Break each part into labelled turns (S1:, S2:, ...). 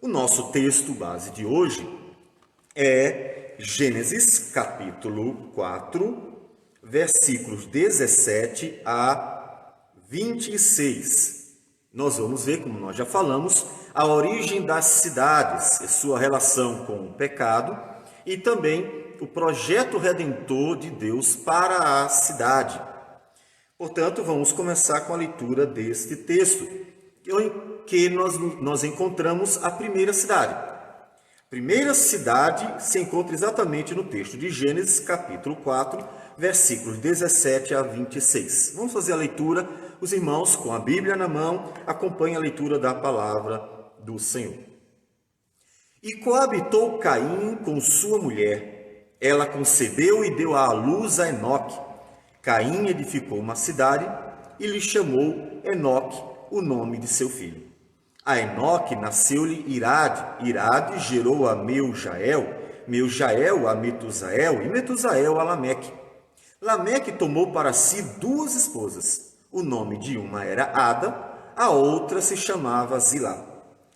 S1: O nosso texto base de hoje é Gênesis capítulo 4, versículos 17 a 26. Nós vamos ver, como nós já falamos, a origem das cidades e sua relação com o pecado e também o projeto redentor de Deus para a cidade. Portanto, vamos começar com a leitura deste texto, em que nós encontramos a primeira cidade. A primeira cidade se encontra exatamente no texto de Gênesis, capítulo 4, versículos 17 a 26. Vamos fazer a leitura. Os irmãos, com a Bíblia na mão, acompanhem a leitura da palavra do Senhor. E coabitou Caim com sua mulher. Ela concebeu e deu à luz a Enoque. Caim edificou uma cidade e lhe chamou Enoque, o nome de seu filho. A Enoque nasceu-lhe Irade. Irade gerou a Meujael, Meujael a Metusael e Metusael a Lameque. Lameque tomou para si duas esposas. O nome de uma era Ada, a outra se chamava Zilá.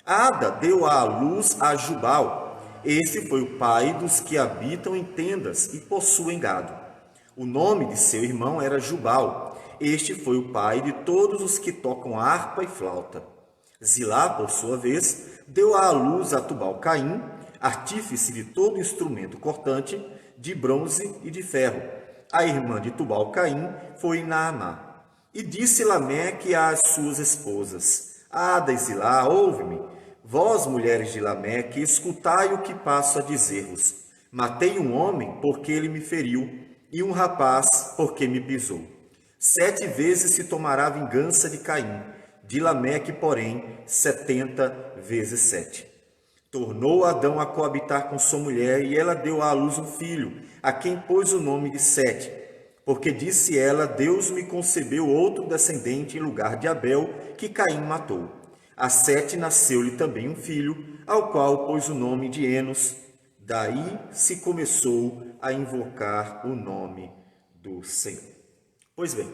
S1: Ada deu à luz a Jubal. Este foi o pai dos que habitam em tendas e possuem gado. O nome de seu irmão era Jubal. Este foi o pai de todos os que tocam harpa e flauta. Zilá, por sua vez, deu à luz a Tubal-Caim, artífice de todo instrumento cortante, de bronze e de ferro. A irmã de Tubal-Caim foi Naamá. E disse Lameque às suas esposas: Ada e Zilá, ouve-me. Vós, mulheres de Lameque, escutai o que passo a dizer-vos. Matei um homem porque ele me feriu, e um rapaz porque me pisou. 7 vezes se tomará vingança de Caim, de Lameque, porém, 70 vezes 7. Tornou Adão a coabitar com sua mulher, e ela deu à luz um filho, a quem pôs o nome de Sete, porque disse ela: Deus me concebeu outro descendente em lugar de Abel, que Caim matou. A Sete nasceu-lhe também um filho, ao qual pôs o nome de Enos. Daí se começou a invocar o nome do Senhor. Pois bem,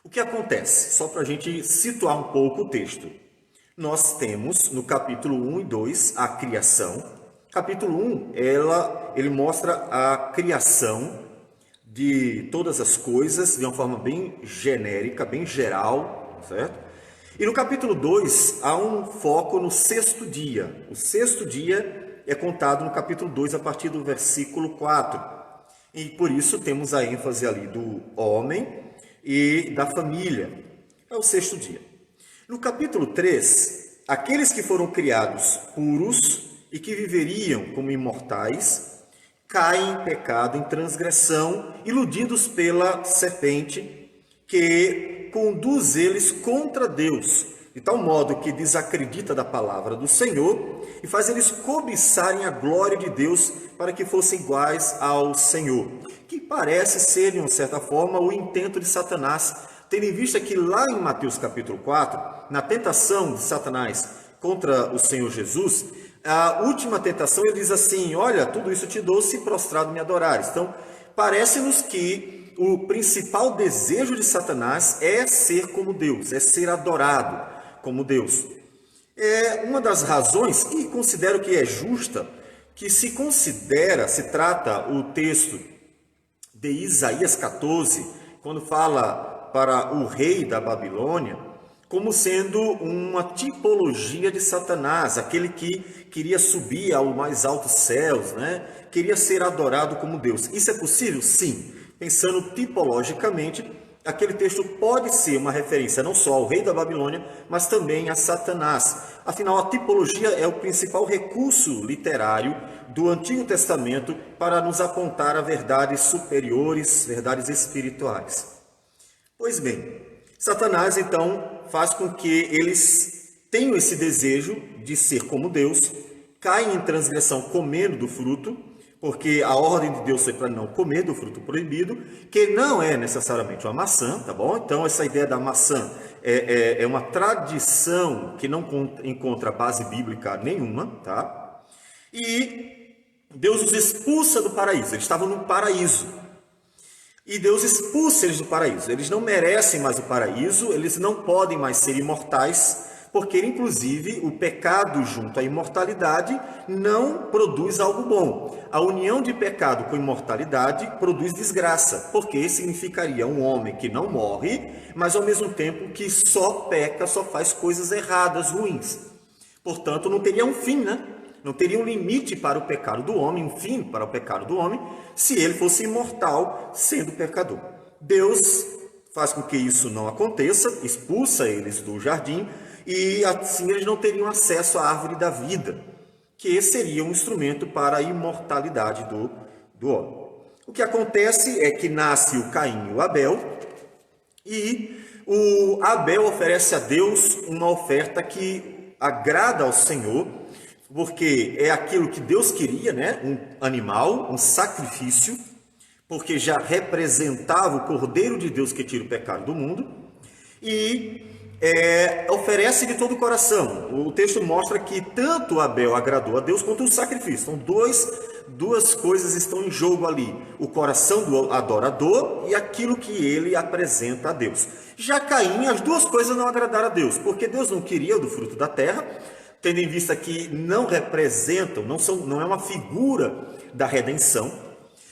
S1: o que acontece? Só para a gente situar um pouco o texto. Nós temos no capítulo 1 e 2 a criação. Capítulo 1, ele mostra a criação de todas as coisas de uma forma bem genérica, bem geral, certo? E no capítulo 2 há um foco no sexto dia. O sexto dia é contado no capítulo 2 a partir do versículo 4. E por isso temos a ênfase ali do homem e da família. É o sexto dia. No capítulo 3, aqueles que foram criados puros e que viveriam como imortais, caem em pecado, em transgressão, iludidos pela serpente, que conduz eles contra Deus, de tal modo que desacredita da palavra do Senhor e faz eles cobiçarem a glória de Deus para que fossem iguais ao Senhor, que parece ser, de uma certa forma, o intento de Satanás, tendo em vista que lá em Mateus capítulo 4, na tentação de Satanás contra o Senhor Jesus, a última tentação ele diz assim: olha, tudo isso te dou se prostrado me adorares. Então, parece-nos que o principal desejo de Satanás é ser como Deus, é ser adorado como Deus. É uma das razões, e considero que é justa, que se trata o texto de Isaías 14, quando fala para o rei da Babilônia, como sendo uma tipologia de Satanás, aquele que queria subir ao mais altos céus, né? Queria ser adorado como Deus. Isso é possível? Sim. Pensando tipologicamente, aquele texto pode ser uma referência não só ao rei da Babilônia, mas também a Satanás. Afinal, a tipologia é o principal recurso literário do Antigo Testamento para nos apontar a verdades superiores, verdades espirituais. Pois bem, Satanás, então, faz com que eles tenham esse desejo de ser como Deus, caem em transgressão comendo do fruto, porque a ordem de Deus foi para não comer do fruto proibido, que não é necessariamente uma maçã, tá bom? Então, essa ideia da maçã é uma tradição que não encontra base bíblica nenhuma, tá? E Deus os expulsa do paraíso. Eles estavam no paraíso. E Deus expulsa eles do paraíso. Eles não merecem mais o paraíso, eles não podem mais ser imortais, porque inclusive o pecado junto à imortalidade não produz algo bom. A união de pecado com imortalidade produz desgraça, porque significaria um homem que não morre, mas ao mesmo tempo que só peca, só faz coisas erradas, ruins. Portanto, não teria um fim, né? Não teria um limite para o pecado do homem, um fim para o pecado do homem, se ele fosse imortal, sendo pecador. Deus faz com que isso não aconteça, expulsa eles do jardim, e assim eles não teriam acesso à árvore da vida, que seria um instrumento para a imortalidade do homem. O que acontece é que nasce o Caim e o Abel, e o Abel oferece a Deus uma oferta que agrada ao Senhor, porque é aquilo que Deus queria, né? Um animal, um sacrifício, porque já representava o Cordeiro de Deus que tira o pecado do mundo, e oferece de todo o coração. O texto mostra que tanto Abel agradou a Deus quanto o sacrifício. Então, duas coisas estão em jogo ali: o coração do adorador e aquilo que ele apresenta a Deus. Já Caim, as duas coisas não agradaram a Deus, porque Deus não queria do fruto da terra, tendo em vista que não representam, não é uma figura da redenção.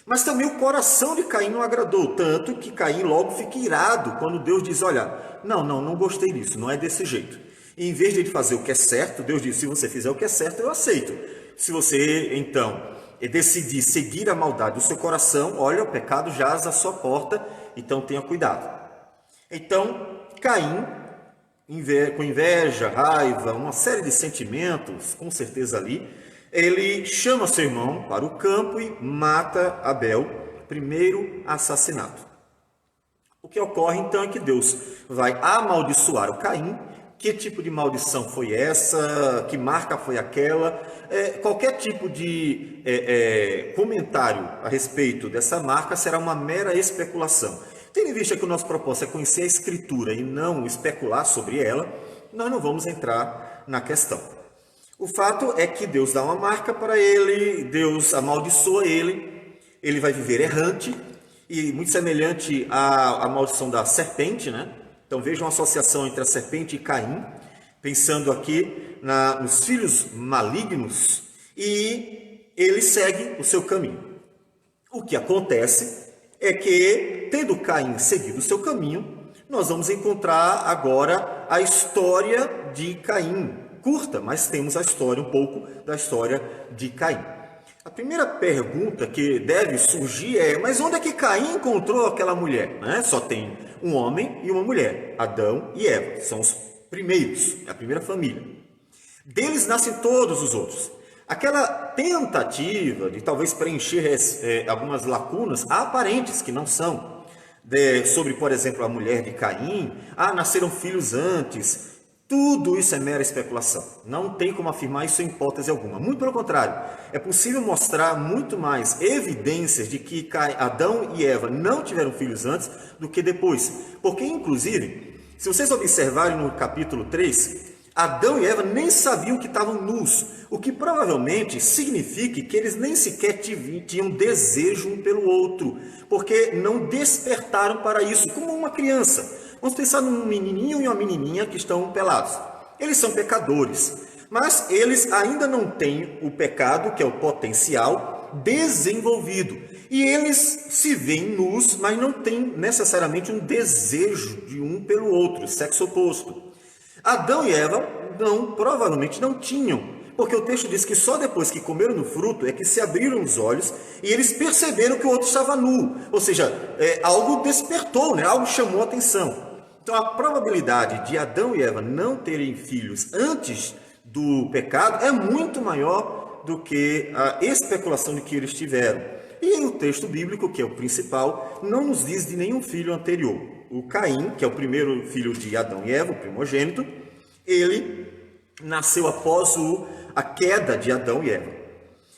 S1: Mas também o coração de Caim não agradou, tanto que Caim logo fica irado quando Deus diz: olha, não gostei disso, não é desse jeito. E em vez de ele fazer o que é certo, Deus diz: se você fizer o que é certo, eu aceito. Se você, então, decidir seguir a maldade do seu coração, olha, o pecado jaz à sua porta, então tenha cuidado. Então, Caim, com inveja, raiva, uma série de sentimentos, com certeza ali, ele chama seu irmão para o campo e mata Abel, primeiro assassinato. O que ocorre então é que Deus vai amaldiçoar o Caim. Que tipo de maldição foi essa? Que marca foi aquela? Qualquer tipo de comentário a respeito dessa marca será uma mera especulação. Tendo em vista que o nosso propósito é conhecer a Escritura e não especular sobre ela, nós não vamos entrar na questão. O fato é que Deus dá uma marca para ele, Deus amaldiçoa ele, ele vai viver errante, e muito semelhante à maldição da serpente, né? Então vejam a associação entre a serpente e Caim, pensando aqui nos filhos malignos, e ele segue o seu caminho. O que acontece é que, tendo Caim seguido o seu caminho, nós vamos encontrar agora a história de Caim. Curta, mas temos a história, um pouco da história de Caim. A primeira pergunta que deve surgir é: mas onde é que Caim encontrou aquela mulher? Só tem um homem e uma mulher, Adão e Eva, são os primeiros, a primeira família. Deles nascem todos os outros. Aquela tentativa de talvez preencher algumas lacunas aparentes que não são, sobre, por exemplo, a mulher de Caim, nasceram filhos antes. Tudo isso é mera especulação. Não tem como afirmar isso em hipótese alguma. Muito pelo contrário, é possível mostrar muito mais evidências de que Adão e Eva não tiveram filhos antes do que depois. Porque, inclusive, se vocês observarem no capítulo 3, Adão e Eva nem sabiam que estavam nus, o que provavelmente significa que eles nem sequer tinham desejo um pelo outro, porque não despertaram para isso, como uma criança. Vamos pensar num menininho e uma menininha que estão pelados. Eles são pecadores, mas eles ainda não têm o pecado, que é o potencial, desenvolvido. E eles se veem nus, mas não têm necessariamente um desejo de um pelo outro, sexo oposto. Adão e Eva provavelmente não tinham, porque o texto diz que só depois que comeram do fruto é que se abriram os olhos e eles perceberam que o outro estava nu. Ou seja, algo despertou, algo chamou a atenção. Então, a probabilidade de Adão e Eva não terem filhos antes do pecado é muito maior do que a especulação de que eles tiveram. E o texto bíblico, que é o principal, não nos diz de nenhum filho anterior. O Caim, que é o primeiro filho de Adão e Eva, o primogênito, ele nasceu após a queda de Adão e Eva.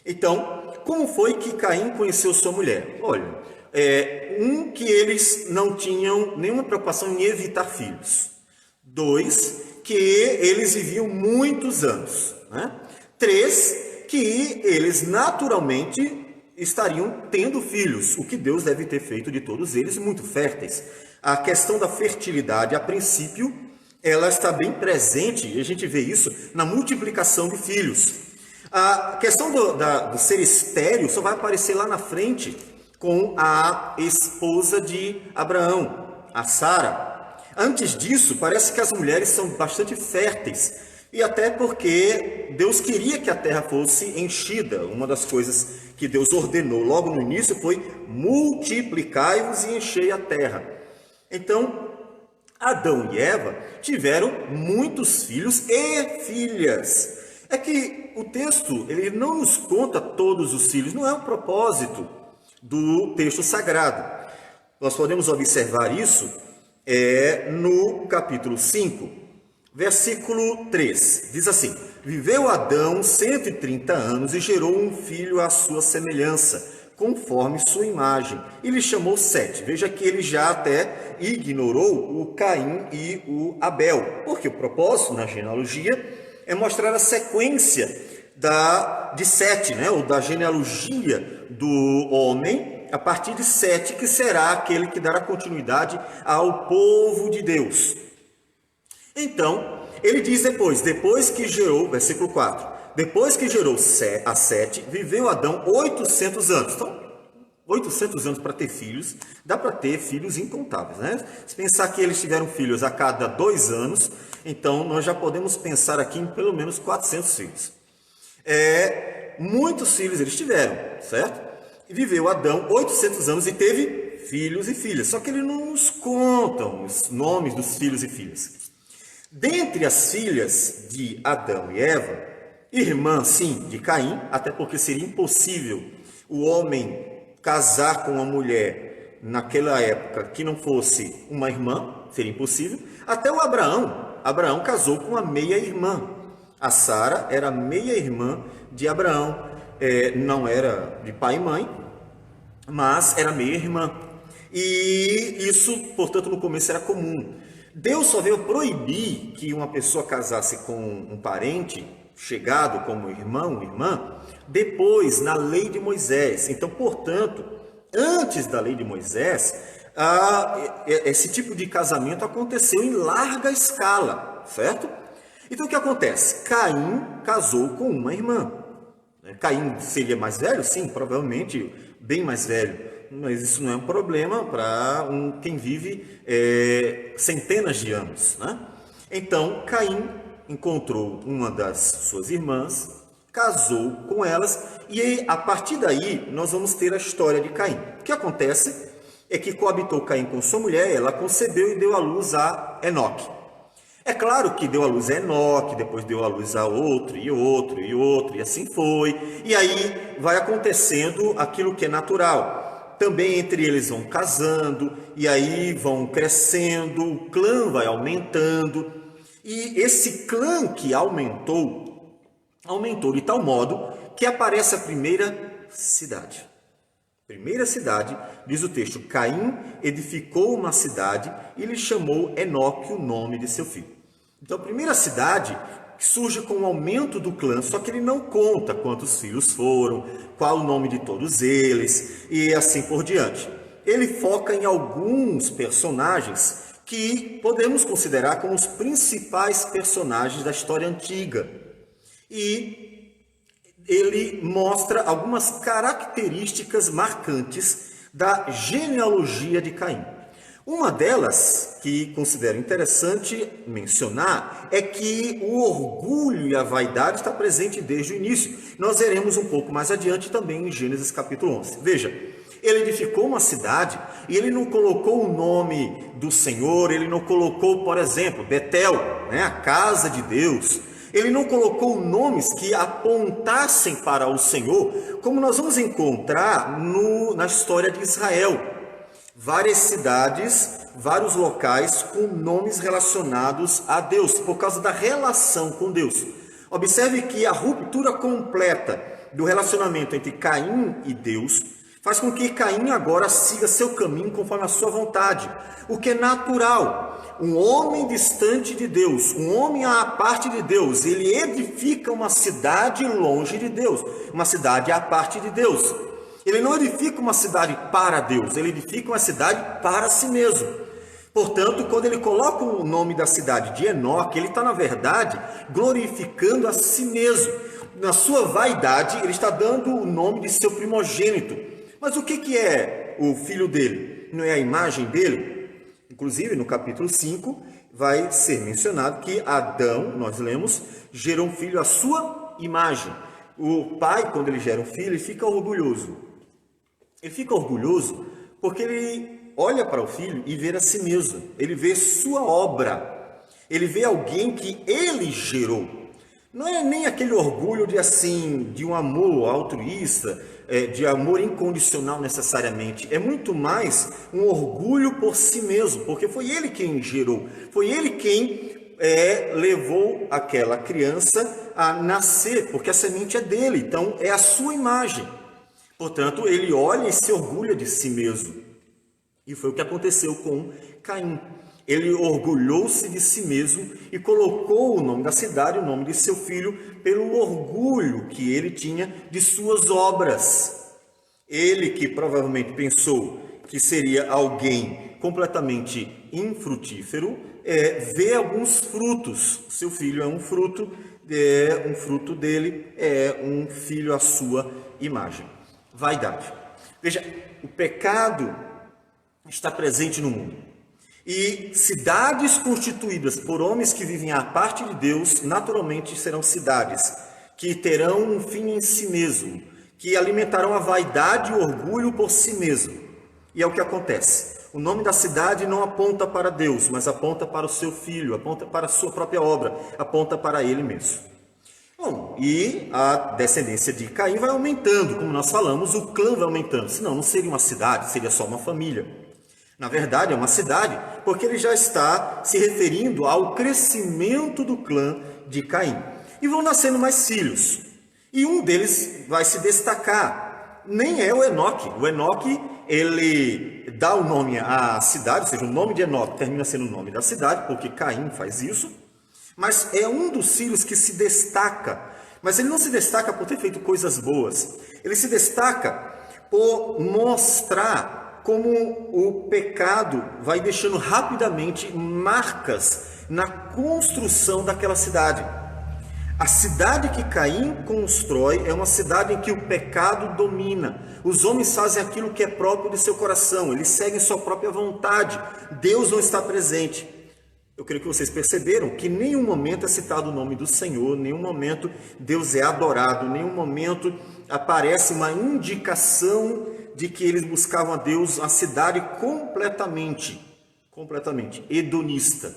S1: Então, como foi que Caim conheceu sua mulher? Olha, que eles não tinham nenhuma preocupação em evitar filhos. 2, que eles viviam muitos anos. 3, que eles naturalmente estariam tendo filhos, o que Deus deve ter feito de todos eles, muito férteis. A questão da fertilidade, a princípio, ela está bem presente, e a gente vê isso na multiplicação de filhos. A questão do ser estéril só vai aparecer lá na frente com a esposa de Abraão, a Sara. Antes disso, parece que as mulheres são bastante férteis, e até porque Deus queria que a terra fosse enchida. Uma das coisas que Deus ordenou logo no início foi: multiplicai-vos e enchei a terra. Então, Adão e Eva tiveram muitos filhos e filhas. É que o texto ele não nos conta todos os filhos, não é o propósito do texto sagrado. Nós podemos observar isso no capítulo 5, versículo 3. Diz assim: viveu Adão 130 anos e gerou um filho à sua semelhança, conforme sua imagem, e lhe chamou Sete. Veja que ele já até ignorou o Caim e o Abel, porque o propósito na genealogia é mostrar a sequência de Sete, ou da genealogia do homem, a partir de Sete, que será aquele que dará continuidade ao povo de Deus. Então, ele diz depois que gerou, versículo 4, depois que gerou a Sete, viveu Adão 800 anos. Então, 800 anos para ter filhos, dá para ter filhos incontáveis, né? Se pensar que eles tiveram filhos a cada 2 anos, então nós já podemos pensar aqui em pelo menos 400 filhos. Muitos filhos eles tiveram, certo? E viveu Adão 800 anos e teve filhos e filhas, só que ele não nos contam os nomes dos filhos e filhas. Dentre as filhas de Adão e Eva, irmã, sim, de Caim, até porque seria impossível o homem casar com uma mulher naquela época que não fosse uma irmã, seria impossível. Até o Abraão casou com uma meia-irmã. A Sara era meia-irmã de Abraão, não era de pai e mãe, mas era meia-irmã. E isso, portanto, no começo era comum. Deus só veio proibir que uma pessoa casasse com um parente chegado como irmão, irmã, depois na lei de Moisés. Então, portanto, antes da lei de Moisés, esse tipo de casamento aconteceu em larga escala, certo? Então, o que acontece? Caim casou com uma irmã. Caim seria mais velho? Sim, provavelmente bem mais velho. Mas isso não é um problema para quem vive centenas de anos, né? Então, Caim encontrou uma das suas irmãs, casou com elas, e a partir daí nós vamos ter a história de Caim. O que acontece é que coabitou Caim com sua mulher, ela concebeu e deu à luz a Enoque. É claro que deu à luz a Enoque, depois deu à luz a outro, e outro, e outro, e assim foi. E aí vai acontecendo aquilo que é natural. Também entre eles vão casando, e aí vão crescendo, o clã vai aumentando. E esse clã que aumentou de tal modo que aparece a primeira cidade. Primeira cidade, diz o texto, Caim edificou uma cidade e lhe chamou Enoque o nome de seu filho. Então, a primeira cidade surge com o aumento do clã, só que ele não conta quantos filhos foram, qual o nome de todos eles e assim por diante. Ele foca em alguns personagens que podemos considerar como os principais personagens da história antiga. E ele mostra algumas características marcantes da genealogia de Caim. Uma delas, que considero interessante mencionar, é que o orgulho e a vaidade está presente desde o início. Nós veremos um pouco mais adiante também em Gênesis capítulo 11. Veja, ele edificou uma cidade e ele não colocou o nome do Senhor, ele não colocou, por exemplo, Betel, a casa de Deus. Ele não colocou nomes que apontassem para o Senhor, como nós vamos encontrar na história de Israel. Várias cidades, vários locais com nomes relacionados a Deus, por causa da relação com Deus. Observe que a ruptura completa do relacionamento entre Caim e Deus faz com que Caim agora siga seu caminho conforme a sua vontade, o que é natural. Um homem distante de Deus, um homem à parte de Deus, ele edifica uma cidade longe de Deus, uma cidade à parte de Deus. Ele não edifica uma cidade para Deus, ele edifica uma cidade para si mesmo. Portanto, quando ele coloca o nome da cidade de Enoque, ele está, na verdade, glorificando a si mesmo. Na sua vaidade, ele está dando o nome de seu primogênito. Mas o que é o filho dele? Não é a imagem dele? Inclusive, no capítulo 5, vai ser mencionado que Adão, nós lemos, gerou um filho à sua imagem. O pai, quando ele gera um filho, ele fica orgulhoso. Ele fica orgulhoso porque ele olha para o filho e vê a si mesmo. Ele vê sua obra. Ele vê alguém que ele gerou. Não é nem aquele orgulho de um amor altruísta, de amor incondicional necessariamente. É muito mais um orgulho por si mesmo, porque foi ele quem gerou. Foi ele quem levou aquela criança a nascer, porque a semente é dele. Então, é a sua imagem. Portanto, ele olha e se orgulha de si mesmo. E foi o que aconteceu com Caim. Ele orgulhou-se de si mesmo e colocou o nome da cidade, o nome de seu filho, pelo orgulho que ele tinha de suas obras. Ele, que provavelmente pensou que seria alguém completamente infrutífero, vê alguns frutos. Seu filho é um fruto dele, é um filho à sua imagem. Vaidade. Veja, o pecado está presente no mundo. E cidades constituídas por homens que vivem à parte de Deus, naturalmente serão cidades que terão um fim em si mesmo, que alimentarão a vaidade e o orgulho por si mesmo. E é o que acontece. O nome da cidade não aponta para Deus, mas aponta para o seu filho, aponta para a sua própria obra, aponta para ele mesmo. Bom, e a descendência de Caim vai aumentando, como nós falamos, o clã vai aumentando. Senão não seria uma cidade, seria só uma família. Na verdade, é uma cidade, porque ele já está se referindo ao crescimento do clã de Caim. E vão nascendo mais filhos. E um deles vai se destacar. Nem é o Enoque. O Enoque, ele dá o nome à cidade, ou seja, o nome de Enoque termina sendo o nome da cidade, porque Caim faz isso. Mas é um dos filhos que se destaca. Mas ele não se destaca por ter feito coisas boas. Ele se destaca por mostrar como o pecado vai deixando rapidamente marcas na construção daquela cidade. A cidade que Caim constrói é uma cidade em que o pecado domina. Os homens fazem aquilo que é próprio de seu coração, eles seguem sua própria vontade. Deus não está presente. Eu creio que vocês perceberam que em nenhum momento é citado o nome do Senhor, em nenhum momento Deus é adorado, em nenhum momento aparece uma indicação de que eles buscavam a Deus, a cidade completamente hedonista.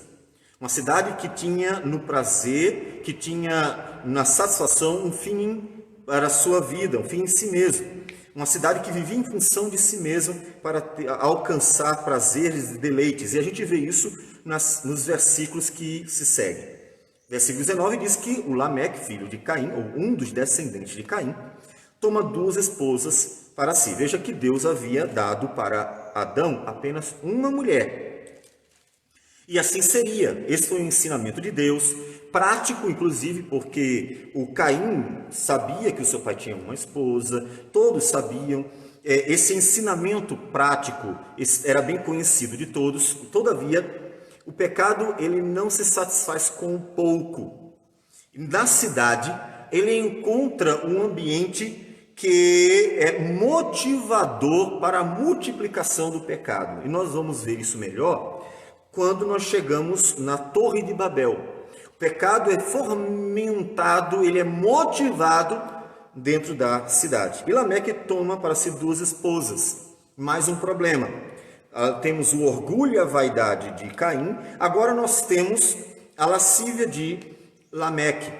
S1: Uma cidade que tinha no prazer, que tinha na satisfação um fim para a sua vida, um fim em si mesmo. Uma cidade que vivia em função de si mesma para alcançar prazeres e deleites. E a gente vê isso nos versículos que se seguem. Versículo 19 diz que o Lameque, filho de Caim, ou um dos descendentes de Caim, toma 2 esposas para si. Veja que Deus havia dado para Adão apenas uma mulher. E assim seria. Esse foi o ensinamento de Deus, prático inclusive, porque o Caim sabia que o seu pai tinha uma esposa, todos sabiam. Esse ensinamento prático era bem conhecido de todos. Todavia, o pecado ele não se satisfaz com pouco. Na cidade, ele encontra um ambiente que é motivador para a multiplicação do pecado. E nós vamos ver isso melhor quando nós chegamos na Torre de Babel. O pecado é fomentado, ele é motivado dentro da cidade. E Lameque toma para si 2 esposas. Mais um problema. Temos o orgulho e a vaidade de Caim. Agora nós temos a lascívia de Lameque.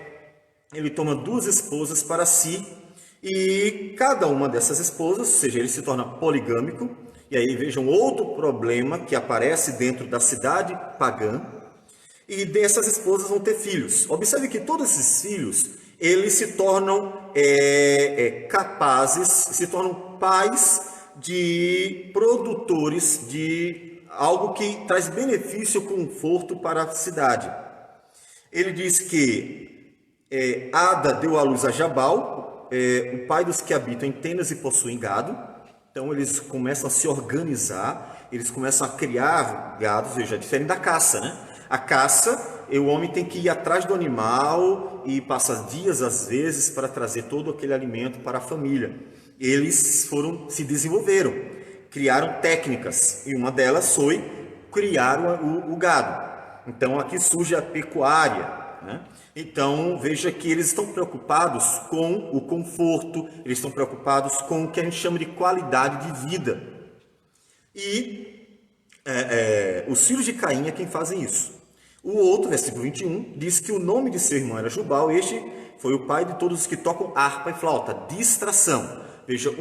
S1: Ele toma 2 esposas para si. E cada uma dessas esposas, ou seja, ele se torna poligâmico. E aí vejam outro problema que aparece dentro da cidade pagã. E dessas esposas vão ter filhos. Observe que todos esses filhos, eles se tornam capazes, se tornam pais de produtores de algo que traz benefício, conforto para a cidade. Ele diz que Ada deu à luz a Jabal, o pai dos que habitam em tendas e possuem gado. Então eles começam a se organizar eles começam a criar gados, veja, é diferente da caça, né? A caça, o homem tem que ir atrás do animal e passa dias, às vezes, para trazer todo aquele alimento para a família. Eles se desenvolveram, criaram técnicas, e uma delas foi criar o gado. Então, aqui surge a pecuária, né? Então, veja que eles estão preocupados com o conforto, eles estão preocupados com o que a gente chama de qualidade de vida. E os filhos de Caim é quem fazem isso. O outro, versículo 21, diz que o nome de seu irmão era Jubal, este foi o pai de todos os que tocam harpa e flauta, distração. Veja,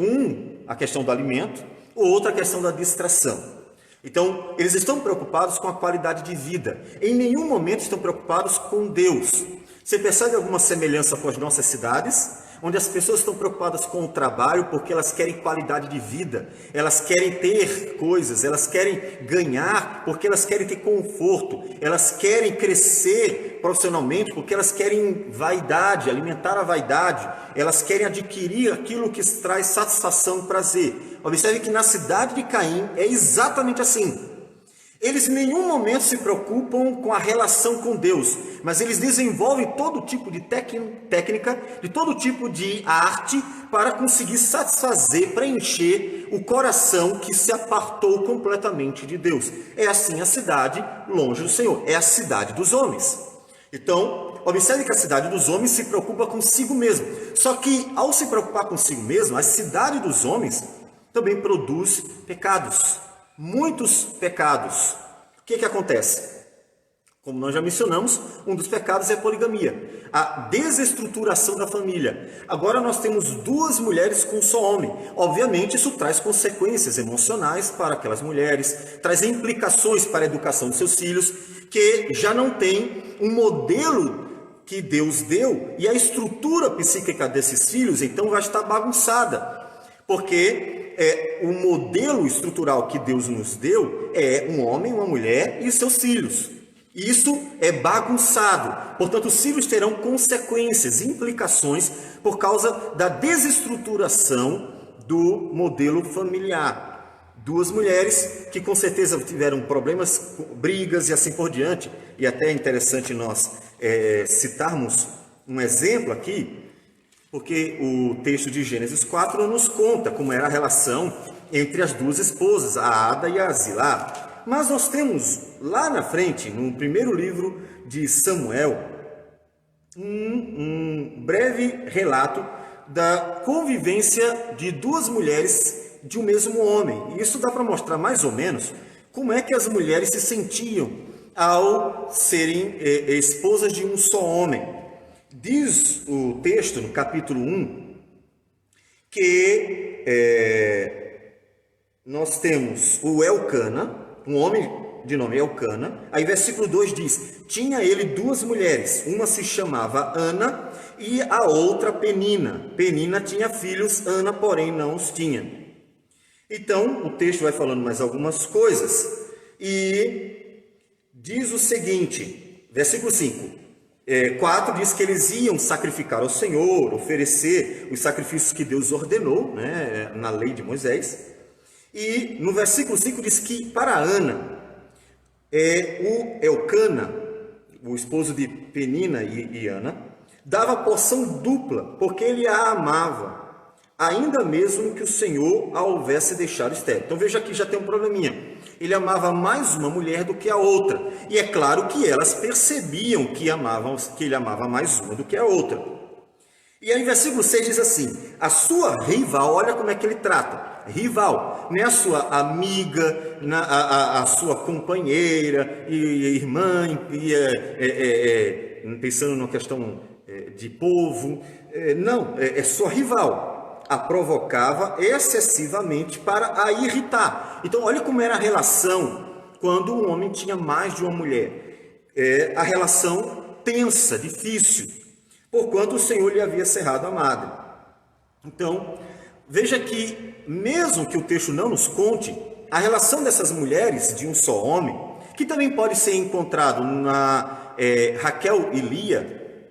S1: a questão do alimento, o outro a questão da distração. Então, eles estão preocupados com a qualidade de vida. Em nenhum momento estão preocupados com Deus. Você percebe alguma semelhança com as nossas cidades? Onde as pessoas estão preocupadas com o trabalho porque elas querem qualidade de vida, elas querem ter coisas, elas querem ganhar porque elas querem ter conforto, elas querem crescer profissionalmente porque elas querem vaidade, alimentar a vaidade, elas querem adquirir aquilo que traz satisfação e prazer. Observe que na cidade de Caim é exatamente assim. Eles em nenhum momento se preocupam com a relação com Deus, mas eles desenvolvem todo tipo de técnica, de todo tipo de arte para conseguir satisfazer, preencher o coração que se apartou completamente de Deus. É assim a cidade longe do Senhor, é a cidade dos homens. Então, observe que a cidade dos homens se preocupa consigo mesmo. Só que ao se preocupar consigo mesmo, a cidade dos homens também produz pecados. Muitos pecados. O que acontece? Como nós já mencionamos, um dos pecados é a poligamia, a desestruturação da família. Agora nós temos duas mulheres com um só homem. Obviamente isso traz consequências emocionais para aquelas mulheres, traz implicações para a educação dos seus filhos, que já não tem um modelo que Deus deu, e a estrutura psíquica desses filhos então vai estar bagunçada, porque o modelo estrutural que Deus nos deu é um homem, uma mulher e seus filhos. Isso é bagunçado. Portanto, os filhos terão consequências, implicações por causa da desestruturação do modelo familiar. Duas mulheres que com certeza tiveram problemas, brigas e assim por diante. E até é interessante nós citarmos um exemplo aqui, porque o texto de Gênesis 4 nos conta como era a relação entre as duas esposas, a Ada e a Zilá. Mas nós temos lá na frente, no primeiro livro de Samuel, um breve relato da convivência de duas mulheres de um mesmo homem. E isso dá para mostrar mais ou menos como é que as mulheres se sentiam ao serem esposas de um só homem. Diz o texto, no capítulo 1, que nós temos o Elcana, um homem de nome Elcana. Aí versículo 2 diz, tinha ele duas mulheres, uma se chamava Ana e a outra Penina. Penina tinha filhos, Ana, porém, não os tinha. Então, o texto vai falando mais algumas coisas e diz o seguinte, versículo 5. 4 diz que eles iam sacrificar ao Senhor, oferecer os sacrifícios que Deus ordenou, né, na lei de Moisés. E no versículo 5 diz que para Ana, o Elcana, o esposo de Penina e Ana, dava porção dupla, porque ele a amava, ainda mesmo que o Senhor a houvesse deixado estéril. Então veja que já tem um probleminha. Ele amava mais uma mulher do que a outra. E é claro que elas percebiam que ele amava mais uma do que a outra. E aí, versículo 6 diz assim, a sua rival, olha como é que ele trata. Rival, não é a sua amiga, a sua companheira, e irmã, pensando na questão de povo. Não, é sua rival. A provocava excessivamente para a irritar. Então, olha como era a relação quando um homem tinha mais de uma mulher. A relação tensa, difícil, porquanto o Senhor lhe havia cerrado a madre. Então, veja que, mesmo que o texto não nos conte, a relação dessas mulheres de um só homem, que também pode ser encontrado na Raquel e Lia,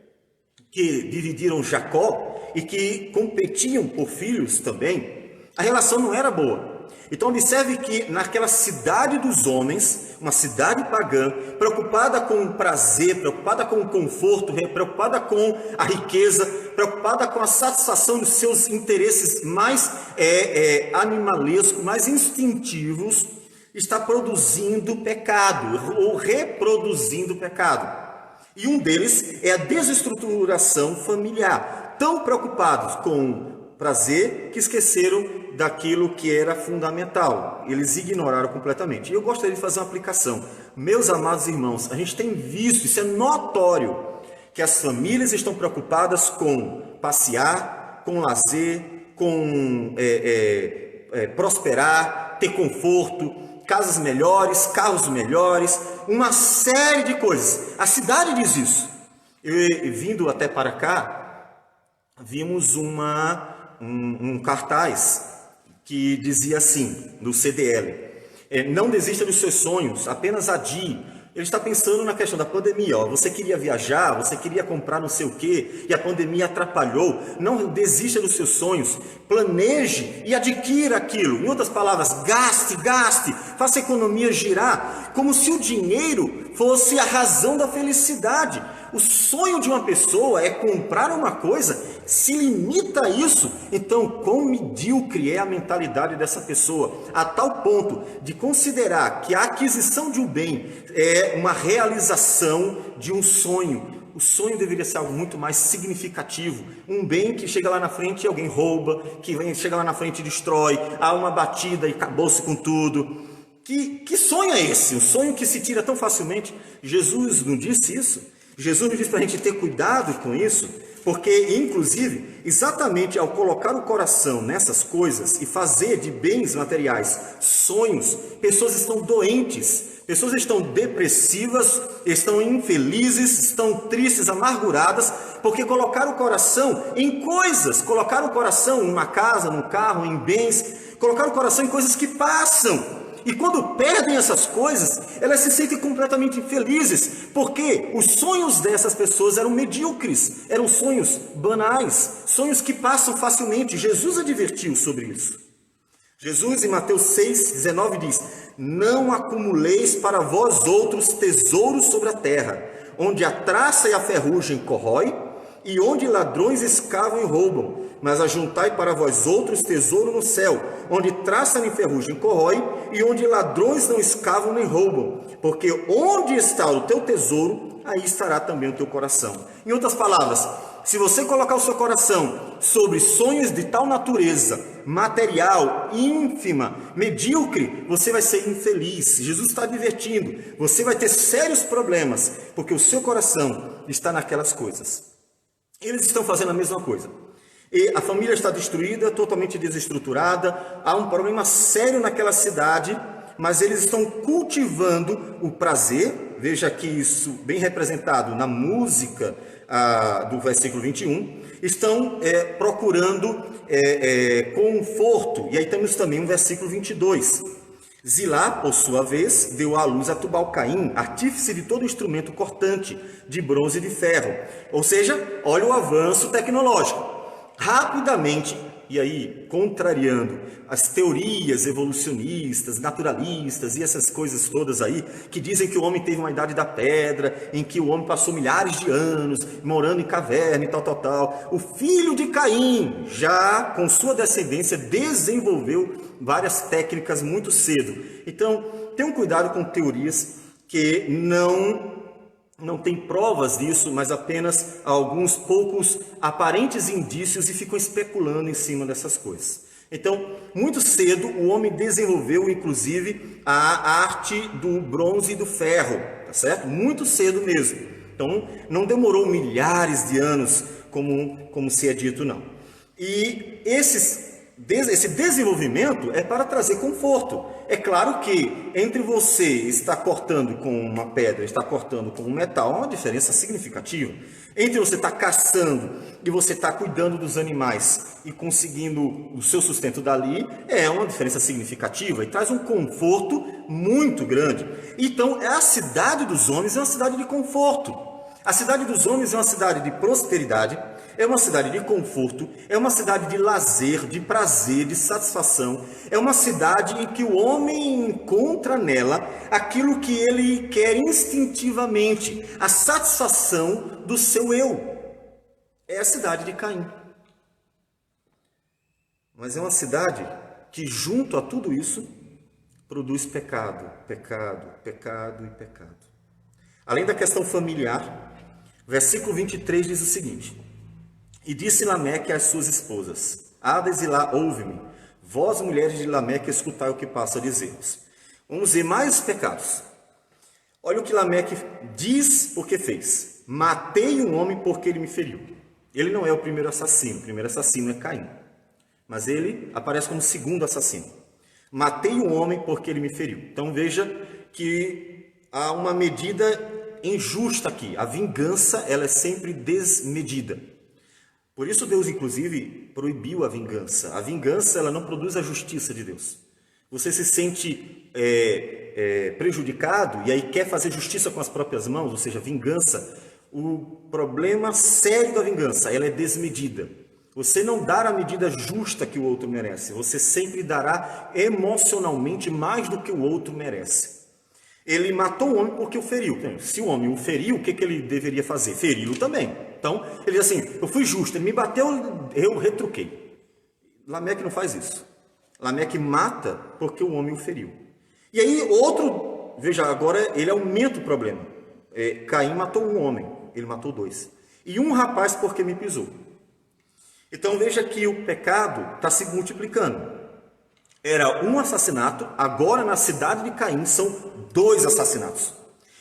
S1: que dividiram Jacó, e que competiam por filhos também, a relação não era boa. Então observe que naquela cidade dos homens, uma cidade pagã, preocupada com o prazer, preocupada com o conforto, preocupada com a riqueza, preocupada com a satisfação dos seus interesses mais animalescos, mais instintivos, está produzindo pecado ou reproduzindo pecado. E um deles é a desestruturação familiar. Tão preocupados com prazer que esqueceram daquilo que era fundamental. Eles ignoraram completamente. E eu gostaria de fazer uma aplicação. Meus amados irmãos, a gente tem visto, isso é notório, que as famílias estão preocupadas com passear, com lazer, com prosperar, ter conforto, casas melhores, carros melhores, uma série de coisas. A cidade diz isso. E vindo até para cá, vimos um cartaz que dizia assim, do CDL, não desista dos seus sonhos, apenas adie. Ele está pensando na questão da pandemia. Você queria viajar, você queria comprar não sei o quê, e a pandemia atrapalhou. Não desista dos seus sonhos, planeje e adquira aquilo. Em outras palavras, gaste, faça a economia girar, como se o dinheiro fosse a razão da felicidade. O sonho de uma pessoa é comprar uma coisa, se limita a isso. Então, quão medíocre é a mentalidade dessa pessoa, a tal ponto de considerar que a aquisição de um bem é uma realização de um sonho. O sonho deveria ser algo muito mais significativo. Um bem que chega lá na frente e alguém rouba, chega lá na frente e destrói, há uma batida e acabou-se com tudo. Que sonho é esse? Um sonho que se tira tão facilmente? Jesus não disse isso? Jesus nos diz para a gente ter cuidado com isso, porque, inclusive, exatamente ao colocar o coração nessas coisas e fazer de bens materiais sonhos, pessoas estão doentes, pessoas estão depressivas, estão infelizes, estão tristes, amarguradas, porque colocaram o coração em coisas, colocaram o coração em uma casa, num carro, em bens, colocaram o coração em coisas que passam. E quando perdem essas coisas, elas se sentem completamente infelizes, porque os sonhos dessas pessoas eram medíocres, eram sonhos banais, sonhos que passam facilmente. Jesus advertiu sobre isso. Jesus, em Mateus 6,19 diz: não acumuleis para vós outros tesouros sobre a terra, onde a traça e a ferrugem corrói, e onde ladrões escavam e roubam, mas ajuntai para vós outros tesouro no céu, onde traça nem ferrugem corrói, e onde ladrões não escavam nem roubam, porque onde está o teu tesouro, aí estará também o teu coração. Em outras palavras, se você colocar o seu coração sobre sonhos de tal natureza, material, ínfima, medíocre, você vai ser infeliz. Jesus está advertindo, você vai ter sérios problemas, porque o seu coração está naquelas coisas. Eles estão fazendo a mesma coisa. E a família está destruída, totalmente desestruturada, há um problema sério naquela cidade, mas eles estão cultivando o prazer. Veja aqui isso bem representado na música do versículo 21, estão procurando conforto. E aí temos também o versículo 22. Zilá, por sua vez, deu à luz a Tubal-Caim, artífice de todo instrumento cortante, de bronze e de ferro. Ou seja, olha o avanço tecnológico. Rapidamente, e aí contrariando as teorias evolucionistas, naturalistas e essas coisas todas aí, que dizem que o homem teve uma idade da pedra, em que o homem passou milhares de anos morando em caverna e tal. O filho de Caim, já com sua descendência, desenvolveu várias técnicas muito cedo. Então, tenham cuidado com teorias que não tem provas disso, mas apenas alguns poucos aparentes indícios e ficam especulando em cima dessas coisas. Então, muito cedo, o homem desenvolveu, inclusive, a arte do bronze e do ferro, tá certo? Muito cedo mesmo. Então, não demorou milhares de anos, como se é dito, não. E esse desenvolvimento é para trazer conforto. É claro que entre você estar cortando com uma pedra e estar cortando com um metal, há uma diferença significativa. Entre você estar caçando e você estar cuidando dos animais e conseguindo o seu sustento dali, é uma diferença significativa e traz um conforto muito grande. Então, a cidade dos homens é uma cidade de conforto. A cidade dos homens é uma cidade de prosperidade, é uma cidade de conforto, é uma cidade de lazer, de prazer, de satisfação. É uma cidade em que o homem encontra nela aquilo que ele quer instintivamente, a satisfação do seu eu. É a cidade de Caim. Mas é uma cidade que, junto a tudo isso, produz pecado, pecado, pecado e pecado. Além da questão familiar, versículo 23 diz o seguinte: E disse Lameque às suas esposas: Ada e Zilá, ouve-me, vós mulheres de Lameque, escutai o que passo a dizer-vos. Vamos ver mais pecados. Olha o que Lameque diz porque fez. Matei um homem porque ele me feriu. Ele não é o primeiro assassino é Caim. Mas ele aparece como segundo assassino. Matei um homem porque ele me feriu. Então veja que há uma medida injusta aqui. A vingança, ela é sempre desmedida. Por isso Deus, inclusive, proibiu a vingança. A vingança, ela não produz a justiça de Deus. Você se sente prejudicado e aí quer fazer justiça com as próprias mãos, ou seja, vingança. O problema sério da vingança, ela é desmedida. Você não dará a medida justa que o outro merece. Você sempre dará emocionalmente mais do que o outro merece. Ele matou o homem porque o feriu. Se o homem o feriu, o que ele deveria fazer? Feri-lo também. Então, ele diz assim, eu fui justo, ele me bateu, eu retruquei. Lameque não faz isso. Lameque mata porque o homem o feriu. E aí, outro, veja, agora ele aumenta o problema. Caim matou um homem, ele matou dois. E um rapaz porque me pisou. Então veja que o pecado está se multiplicando. Era um assassinato, agora na cidade de Caim são 2 assassinatos.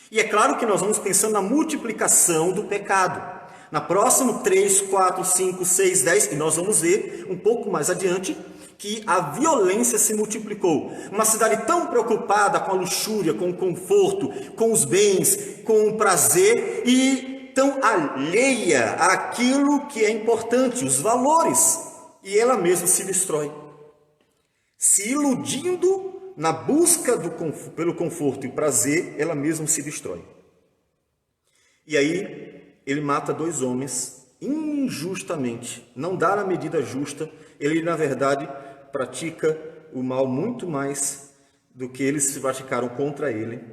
S1: E é claro que nós vamos pensando na multiplicação do pecado. Na próxima 3, 4, 5, 6, 10, e nós vamos ver um pouco mais adiante que a violência se multiplicou. Uma cidade tão preocupada com a luxúria, com o conforto, com os bens, com o prazer e tão alheia àquilo que é importante, os valores, e ela mesma se destrói. Se iludindo na busca pelo conforto e o prazer, ela mesma se destrói. E aí, ele mata 2 homens injustamente, não dá a medida justa, ele na verdade pratica o mal muito mais do que eles se praticaram contra ele.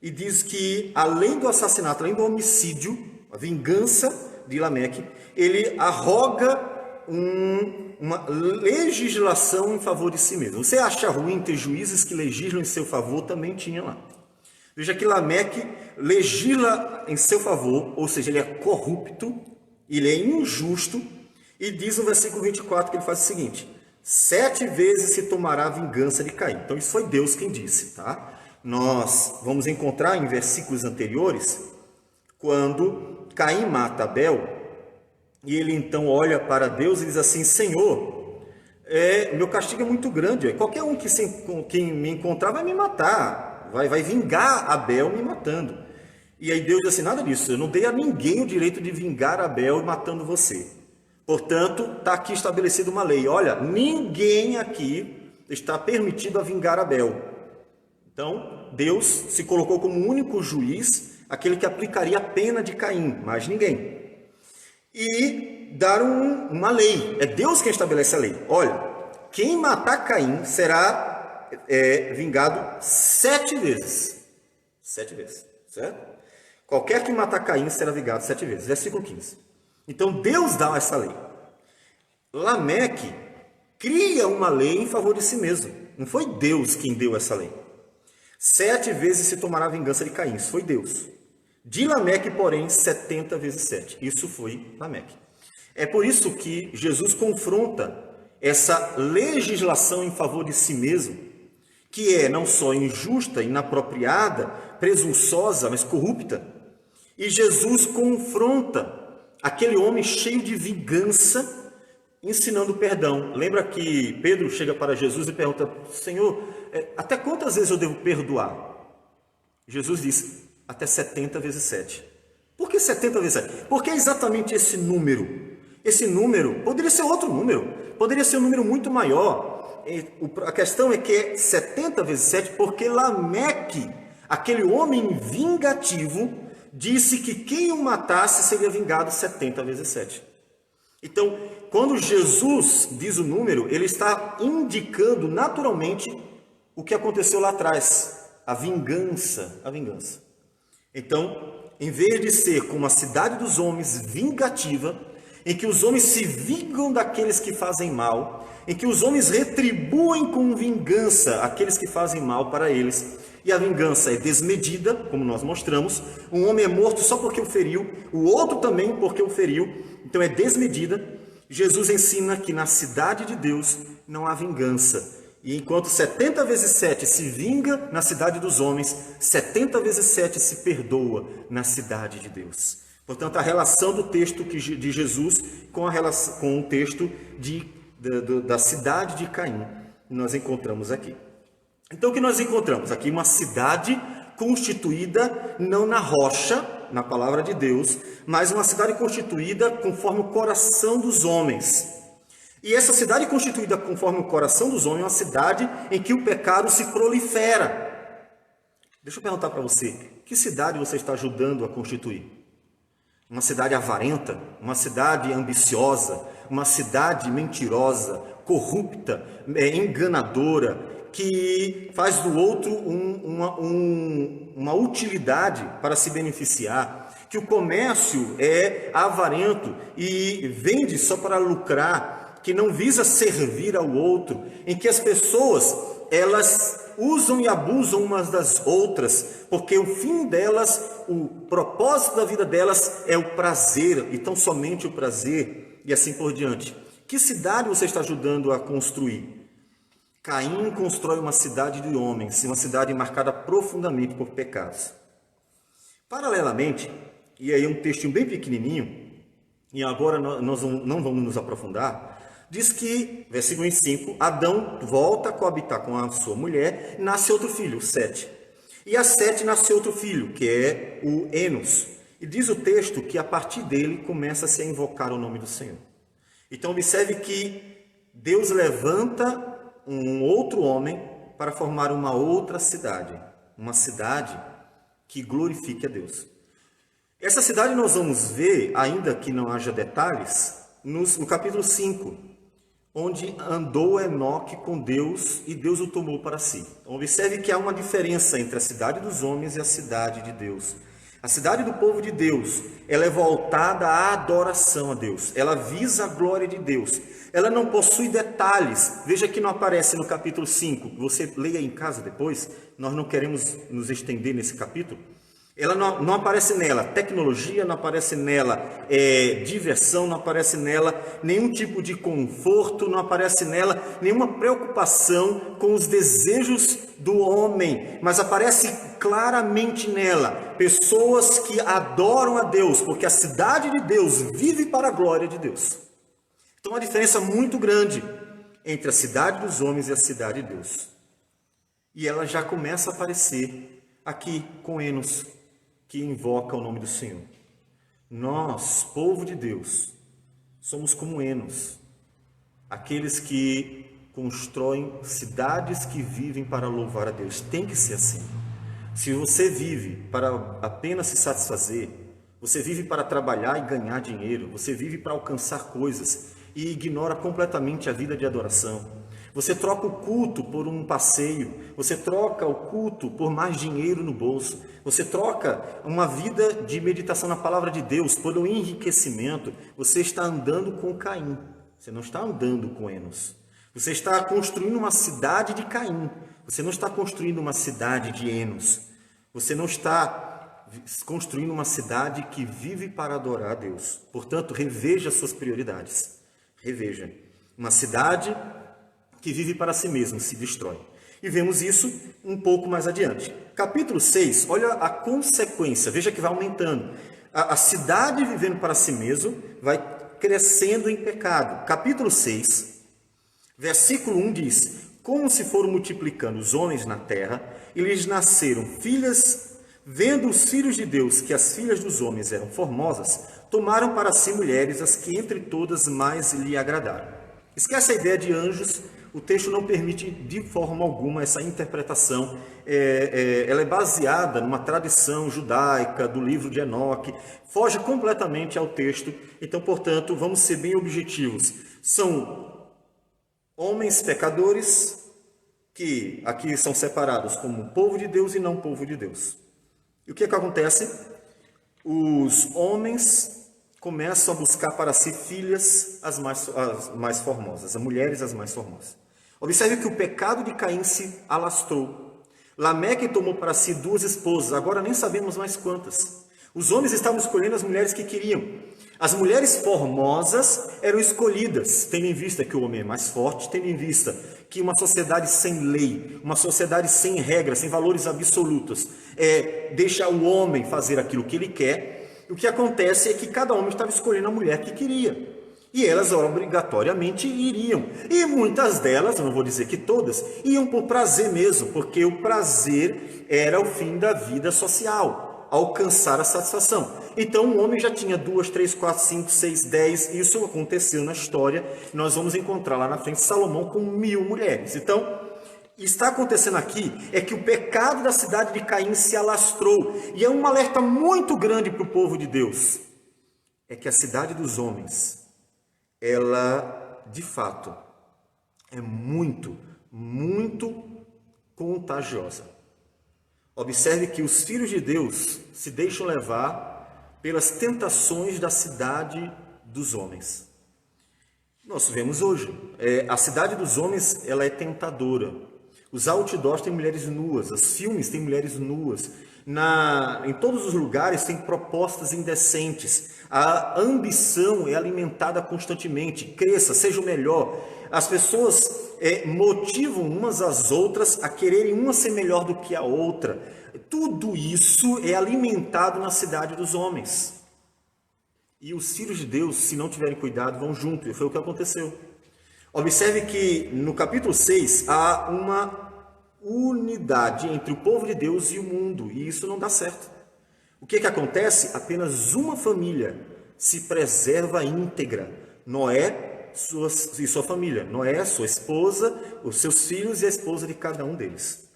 S1: E diz que, além do assassinato, além do homicídio, a vingança de Lameque, ele arroga uma legislação em favor de si mesmo. Você acha ruim ter juízes que legislam em seu favor? Também tinha lá. Veja que Lameque legisla em seu favor, ou seja, ele é corrupto, ele é injusto, e diz no versículo 24 que ele faz o seguinte: 7 vezes se tomará a vingança de Caim. Então isso foi Deus quem disse, tá? Nós vamos encontrar em versículos anteriores, quando Caim mata Abel, e ele então olha para Deus e diz assim: Senhor, meu castigo é muito grande, qualquer um que me encontrar vai me matar, vai vingar Abel me matando. E aí Deus diz assim: nada disso, eu não dei a ninguém o direito de vingar Abel matando você. Portanto, está aqui estabelecida uma lei, olha, ninguém aqui está permitido a vingar Abel. Então, Deus se colocou como o único juiz, aquele que aplicaria a pena de Caim, mais ninguém. E dar uma lei, é Deus quem estabelece a lei. Olha, quem matar Caim será vingado 7 vezes. 7 vezes, certo? Qualquer que matar Caim será vingado 7 vezes. Versículo 15. Então Deus dá essa lei. Lameque cria uma lei em favor de si mesmo. Não foi Deus quem deu essa lei. 7 vezes se tomará a vingança de Caim. Isso foi Deus. De Lameque, porém, 70 vezes 7. Isso foi Lameque. É por isso que Jesus confronta essa legislação em favor de si mesmo, que é não só injusta, inapropriada, presunçosa, mas corrupta. E Jesus confronta aquele homem cheio de vingança, ensinando perdão. Lembra que Pedro chega para Jesus e pergunta: Senhor, até quantas vezes eu devo perdoar? Jesus diz: até 70 vezes 7. Por que 70 vezes 7? Porque é exatamente esse número. Esse número poderia ser outro número, poderia ser um número muito maior. A questão é que é 70 vezes 7 porque Lameque, aquele homem vingativo, disse que quem o matasse seria vingado 70 vezes 7. Então, quando Jesus diz o número, ele está indicando naturalmente o que aconteceu lá atrás, a vingança, a vingança. Então, em vez de ser como a cidade dos homens vingativa, em que os homens se vingam daqueles que fazem mal, em que os homens retribuem com vingança aqueles que fazem mal para eles, e a vingança é desmedida, como nós mostramos, um homem é morto só porque o feriu, o outro também porque o feriu, então é desmedida. Jesus ensina que na cidade de Deus não há vingança. E enquanto 70 vezes 7 se vinga na cidade dos homens, 70 vezes 7 se perdoa na cidade de Deus. Portanto, a relação do texto de Jesus com o texto da cidade de Caim, nós encontramos aqui. Então, o que nós encontramos aqui? Uma cidade constituída não na rocha, na palavra de Deus, mas uma cidade constituída conforme o coração dos homens. E essa cidade constituída conforme o coração dos homens é uma cidade em que o pecado se prolifera. Deixa eu perguntar para você, que cidade você está ajudando a constituir? Uma cidade avarenta? Uma cidade ambiciosa? Uma cidade mentirosa, corrupta, enganadora, que faz do outro uma utilidade para se beneficiar, que o comércio é avarento e vende só para lucrar, que não visa servir ao outro, em que as pessoas, elas usam e abusam umas das outras, porque o fim delas, o propósito da vida delas é o prazer, e tão somente o prazer, e assim por diante. Que cidade você está ajudando a construir? Caim constrói uma cidade de homens, uma cidade marcada profundamente por pecados. Paralelamente, e aí um textinho bem pequenininho, e agora nós não vamos nos aprofundar, diz que, versículo 5, Adão volta a coabitar com a sua mulher, nasce outro filho, Sete. E a Sete nasce outro filho, que é o Enos. E diz o texto que a partir dele começa-se a invocar o nome do Senhor. Então observe que Deus levanta um outro homem para formar uma outra cidade. Uma cidade que glorifique a Deus. Essa cidade nós vamos ver, ainda que não haja detalhes, no capítulo 5. Onde andou Enoque com Deus e Deus o tomou para si. Então, observe que há uma diferença entre a cidade dos homens e a cidade de Deus. A cidade do povo de Deus, ela é voltada à adoração a Deus. Ela visa a glória de Deus. Ela não possui detalhes. Veja que não aparece no capítulo 5. Você leia em casa depois. Nós não queremos nos estender nesse capítulo. Ela não aparece nela tecnologia, não aparece nela diversão, não aparece nela nenhum tipo de conforto, não aparece nela nenhuma preocupação com os desejos do homem, mas aparece claramente nela pessoas que adoram a Deus, porque a cidade de Deus vive para a glória de Deus. Então, uma diferença muito grande entre a cidade dos homens e a cidade de Deus. E ela já começa a aparecer aqui com Enos, que invoca o nome do Senhor. Nós, povo de Deus, somos como Enos, aqueles que constroem cidades que vivem para louvar a Deus. Tem que ser assim. Se você vive para apenas se satisfazer, você vive para trabalhar e ganhar dinheiro, você vive para alcançar coisas e ignora completamente a vida de adoração. Você troca o culto por um passeio, você troca o culto por mais dinheiro no bolso, você troca uma vida de meditação na palavra de Deus por um enriquecimento. Você está andando com Caim, você não está andando com Enos. Você está construindo uma cidade de Caim, você não está construindo uma cidade de Enos. Você não está construindo uma cidade que vive para adorar a Deus. Portanto, reveja suas prioridades. Reveja. Uma cidade que vive para si mesmo, se destrói. E vemos isso um pouco mais adiante. Capítulo 6, olha a consequência, veja que vai aumentando. A cidade vivendo para si mesmo vai crescendo em pecado. Capítulo 6, versículo 1 diz: como se foram multiplicando os homens na terra, e lhes nasceram filhas, vendo os filhos de Deus que as filhas dos homens eram formosas, tomaram para si mulheres as que entre todas mais lhe agradaram. Esquece a ideia de anjos. O texto não permite de forma alguma essa interpretação. Ela é baseada numa tradição judaica do livro de Enoque, foge completamente ao texto. Então, portanto, vamos ser bem objetivos. São homens pecadores que aqui são separados como povo de Deus e não povo de Deus. E o que acontece? Os homens começam a buscar para si filhas as mais formosas, as mulheres as mais formosas. Observe que o pecado de Caim se alastrou. Lameque tomou para si 2 esposas, agora nem sabemos mais quantas. Os homens estavam escolhendo as mulheres que queriam. As mulheres formosas eram escolhidas, tendo em vista que o homem é mais forte, tendo em vista que uma sociedade sem lei, uma sociedade sem regras, sem valores absolutos, deixa o homem fazer aquilo que ele quer. O que acontece é que cada homem estava escolhendo a mulher que queria. E elas obrigatoriamente iriam. E muitas delas, eu não vou dizer que todas, iam por prazer mesmo, porque o prazer era o fim da vida social, alcançar a satisfação. Então o homem já tinha 2, 3, 4, 5, 6, 10, isso aconteceu na história. Nós vamos encontrar lá na frente Salomão com 1000 mulheres. Então, está acontecendo aqui é que o pecado da cidade de Caim se alastrou. E é um alerta muito grande para o povo de Deus. É que a cidade dos homens, ela, de fato, é muito, muito contagiosa. Observe que os filhos de Deus se deixam levar pelas tentações da cidade dos homens. Nós vemos hoje, a cidade dos homens, ela é tentadora. Os outdoors têm mulheres nuas, os filmes têm mulheres nuas, em todos os lugares tem propostas indecentes, a ambição é alimentada constantemente, cresça, seja o melhor. As pessoas motivam umas às outras a quererem uma ser melhor do que a outra. Tudo isso é alimentado na cidade dos homens. E os filhos de Deus, se não tiverem cuidado, vão junto, e foi o que aconteceu. Observe que no capítulo 6 há uma unidade entre o povo de Deus e o mundo, e isso não dá certo. O que acontece? Apenas uma família se preserva íntegra. Noé e sua família. Noé, sua esposa, os seus filhos e a esposa de cada um deles.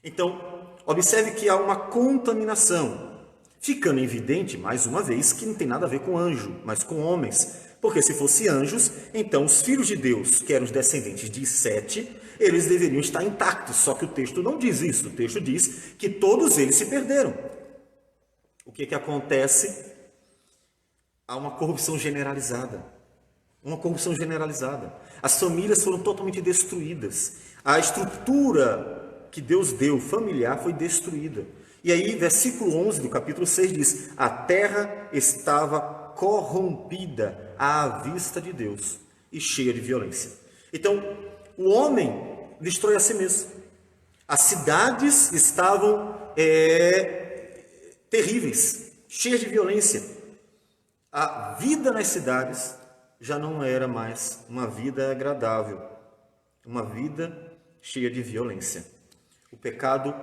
S1: Então, observe que há uma contaminação, ficando evidente, mais uma vez, que não tem nada a ver com anjo, mas com homens. Porque se fossem anjos, então os filhos de Deus, que eram os descendentes de Sete, eles deveriam estar intactos. Só que o texto não diz isso. O texto diz que todos eles se perderam. O que acontece? Há uma corrupção generalizada. Uma corrupção generalizada. As famílias foram totalmente destruídas. A estrutura que Deus deu, familiar, foi destruída. E aí, versículo 11 do capítulo 6 diz: a terra estava corrompida à vista de Deus e cheia de violência. Então, o homem destrói a si mesmo. As cidades estavam terríveis, cheias de violência. A vida nas cidades já não era mais uma vida agradável, uma vida cheia de violência. O pecado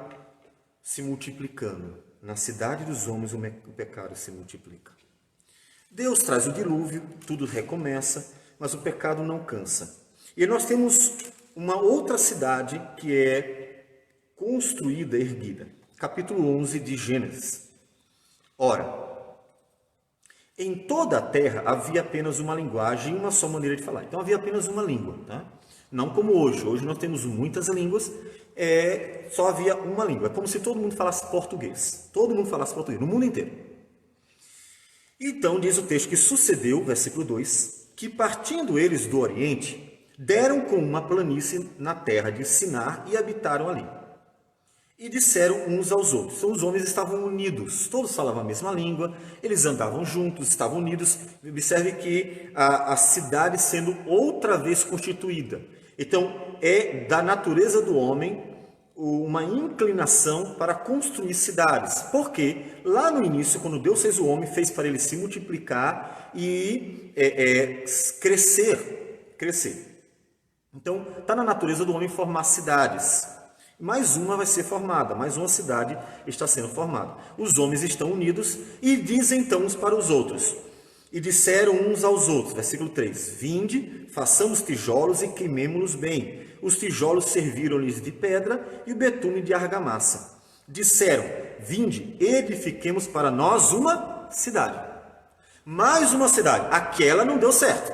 S1: se multiplicando. Na cidade dos homens, o pecado se multiplica. Deus traz o dilúvio, tudo recomeça, mas o pecado não cansa. E nós temos uma outra cidade que é construída, erguida. Capítulo 11 de Gênesis. Ora, em toda a terra havia apenas uma linguagem e uma só maneira de falar. Então havia apenas uma língua, tá? Não como hoje. Hoje nós temos muitas línguas, só havia uma língua. É como se todo mundo falasse português. Todo mundo falasse português, no mundo inteiro. Então diz o texto que sucedeu, versículo 2, que partindo eles do Oriente, deram com uma planície na terra de Sinar e habitaram ali. E disseram uns aos outros. Então os homens estavam unidos, todos falavam a mesma língua, eles andavam juntos, estavam unidos. Observe que a cidade sendo outra vez constituída. Então é da natureza do homem uma inclinação para construir cidades. Porque lá no início, quando Deus fez o homem, fez para ele se multiplicar e crescer. Então, está na natureza do homem formar cidades. Mais uma vai ser formada, mais uma cidade está sendo formada. Os homens estão unidos e dizem então uns para os outros: E disseram uns aos outros, versículo 3, vinde, façamos tijolos e queimemo-los bem. Os tijolos serviram-lhes de pedra e o betume de argamassa. Disseram, vinde, edifiquemos para nós uma cidade. Mais uma cidade. Aquela não deu certo.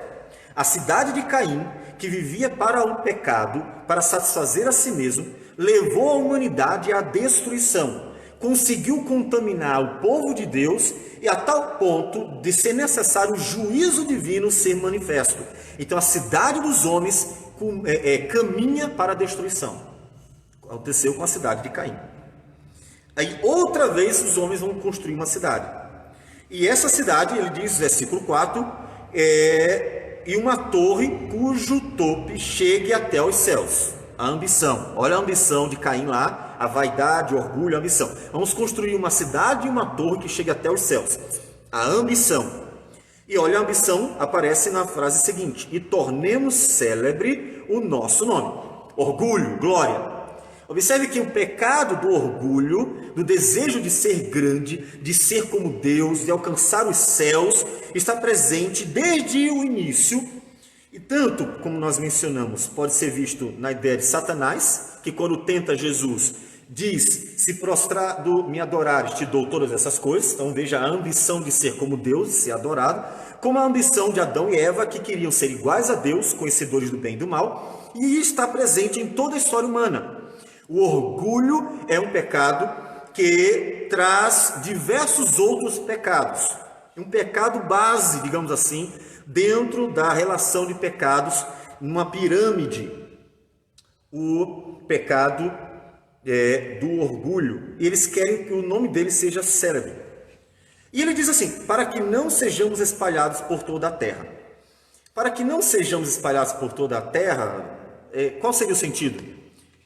S1: A cidade de Caim, que vivia para o pecado, para satisfazer a si mesmo, levou a humanidade à destruição. Conseguiu contaminar o povo de Deus e a tal ponto de ser necessário o juízo divino ser manifesto. Então a cidade dos homens caminha para a destruição. Aconteceu com a cidade de Caim. Aí outra vez os homens vão construir uma cidade. E essa cidade, ele diz, versículo 4, e uma torre cujo tope chegue até os céus. A ambição. Olha a ambição de Caim lá, a vaidade, o orgulho, a ambição. Vamos construir uma cidade e uma torre que chegue até os céus. A ambição. E olha, a ambição aparece na frase seguinte: e tornemos célebre o nosso nome. Orgulho, glória. Observe que o pecado do orgulho, do desejo de ser grande, de ser como Deus, de alcançar os céus, está presente desde o início. E tanto, como nós mencionamos, pode ser visto na ideia de Satanás, que quando tenta Jesus, diz, se prostrado me adorares, te dou todas essas coisas. Então veja a ambição de ser como Deus, de ser adorado, como a ambição de Adão e Eva, que queriam ser iguais a Deus, conhecedores do bem e do mal, e está presente em toda a história humana. O orgulho é um pecado que traz diversos outros pecados. Um pecado base, digamos assim, dentro da relação de pecados, numa pirâmide, o pecado do orgulho. E eles querem que o nome dele seja célebre. E ele diz assim, para que não sejamos espalhados por toda a terra. Para que não sejamos espalhados por toda a terra, qual seria o sentido?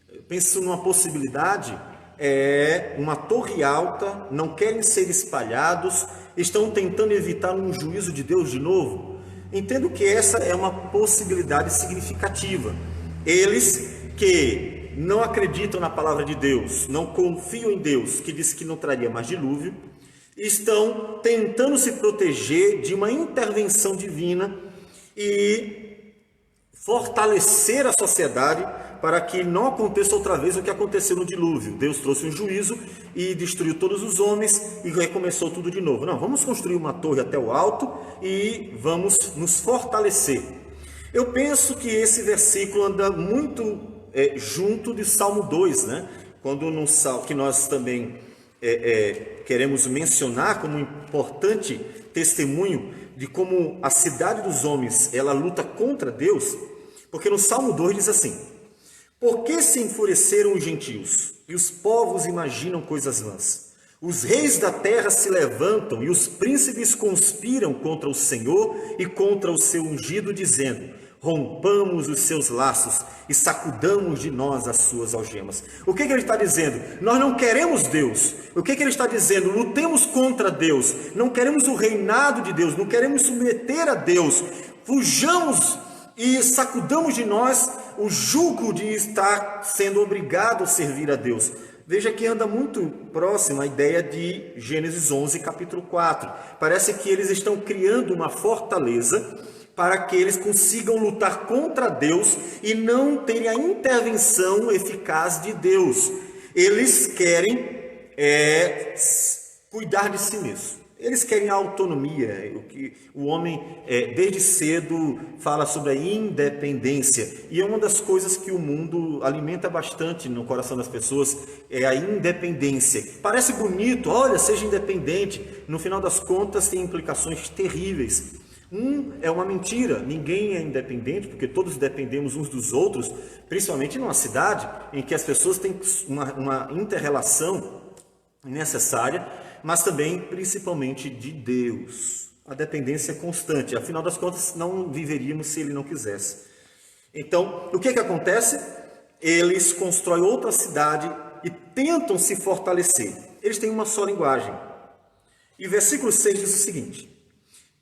S1: Eu penso numa possibilidade, uma torre alta, não querem ser espalhados, estão tentando evitar um juízo de Deus de novo. Entendo que essa é uma possibilidade significativa. Eles que não acreditam na palavra de Deus, não confiam em Deus, que disse que não traria mais dilúvio, estão tentando se proteger de uma intervenção divina e fortalecer a sociedade para que não aconteça outra vez o que aconteceu no dilúvio. Deus trouxe um juízo e destruiu todos os homens e recomeçou tudo de novo. Não, vamos construir uma torre até o alto e vamos nos fortalecer. Eu penso que esse versículo anda muito junto de Salmo 2, né? Quando no Salmo, que nós também queremos mencionar como um importante testemunho de como a cidade dos homens, ela luta contra Deus, porque no Salmo 2 diz assim: por que se enfureceram os gentios e os povos imaginam coisas vãs? Os reis da terra se levantam e os príncipes conspiram contra o Senhor e contra o seu ungido, dizendo: rompamos os seus laços e sacudamos de nós as suas algemas. O que ele está dizendo? Nós não queremos Deus. O que ele está dizendo? Lutemos contra Deus. Não queremos o reinado de Deus. Não queremos submeter a Deus. Fujamos e sacudamos de nós o jugo de estar sendo obrigado a servir a Deus. Veja que anda muito próximo à ideia de Gênesis 11, capítulo 4. Parece que eles estão criando uma fortaleza para que eles consigam lutar contra Deus e não terem a intervenção eficaz de Deus. Eles querem cuidar de si mesmos. Eles querem a autonomia. O que o homem desde cedo fala sobre a independência. E é uma das coisas que o mundo alimenta bastante no coração das pessoas, é a independência. Parece bonito, olha, seja independente. No final das contas tem implicações terríveis. É uma mentira, ninguém é independente, porque todos dependemos uns dos outros, principalmente numa cidade em que as pessoas têm uma inter-relação necessária, mas também, principalmente, de Deus. A dependência é constante, afinal das contas, não viveríamos se Ele não quisesse. Então, o que acontece? Eles constroem outra cidade e tentam se fortalecer. Eles têm uma só linguagem. E o versículo 6 diz o seguinte: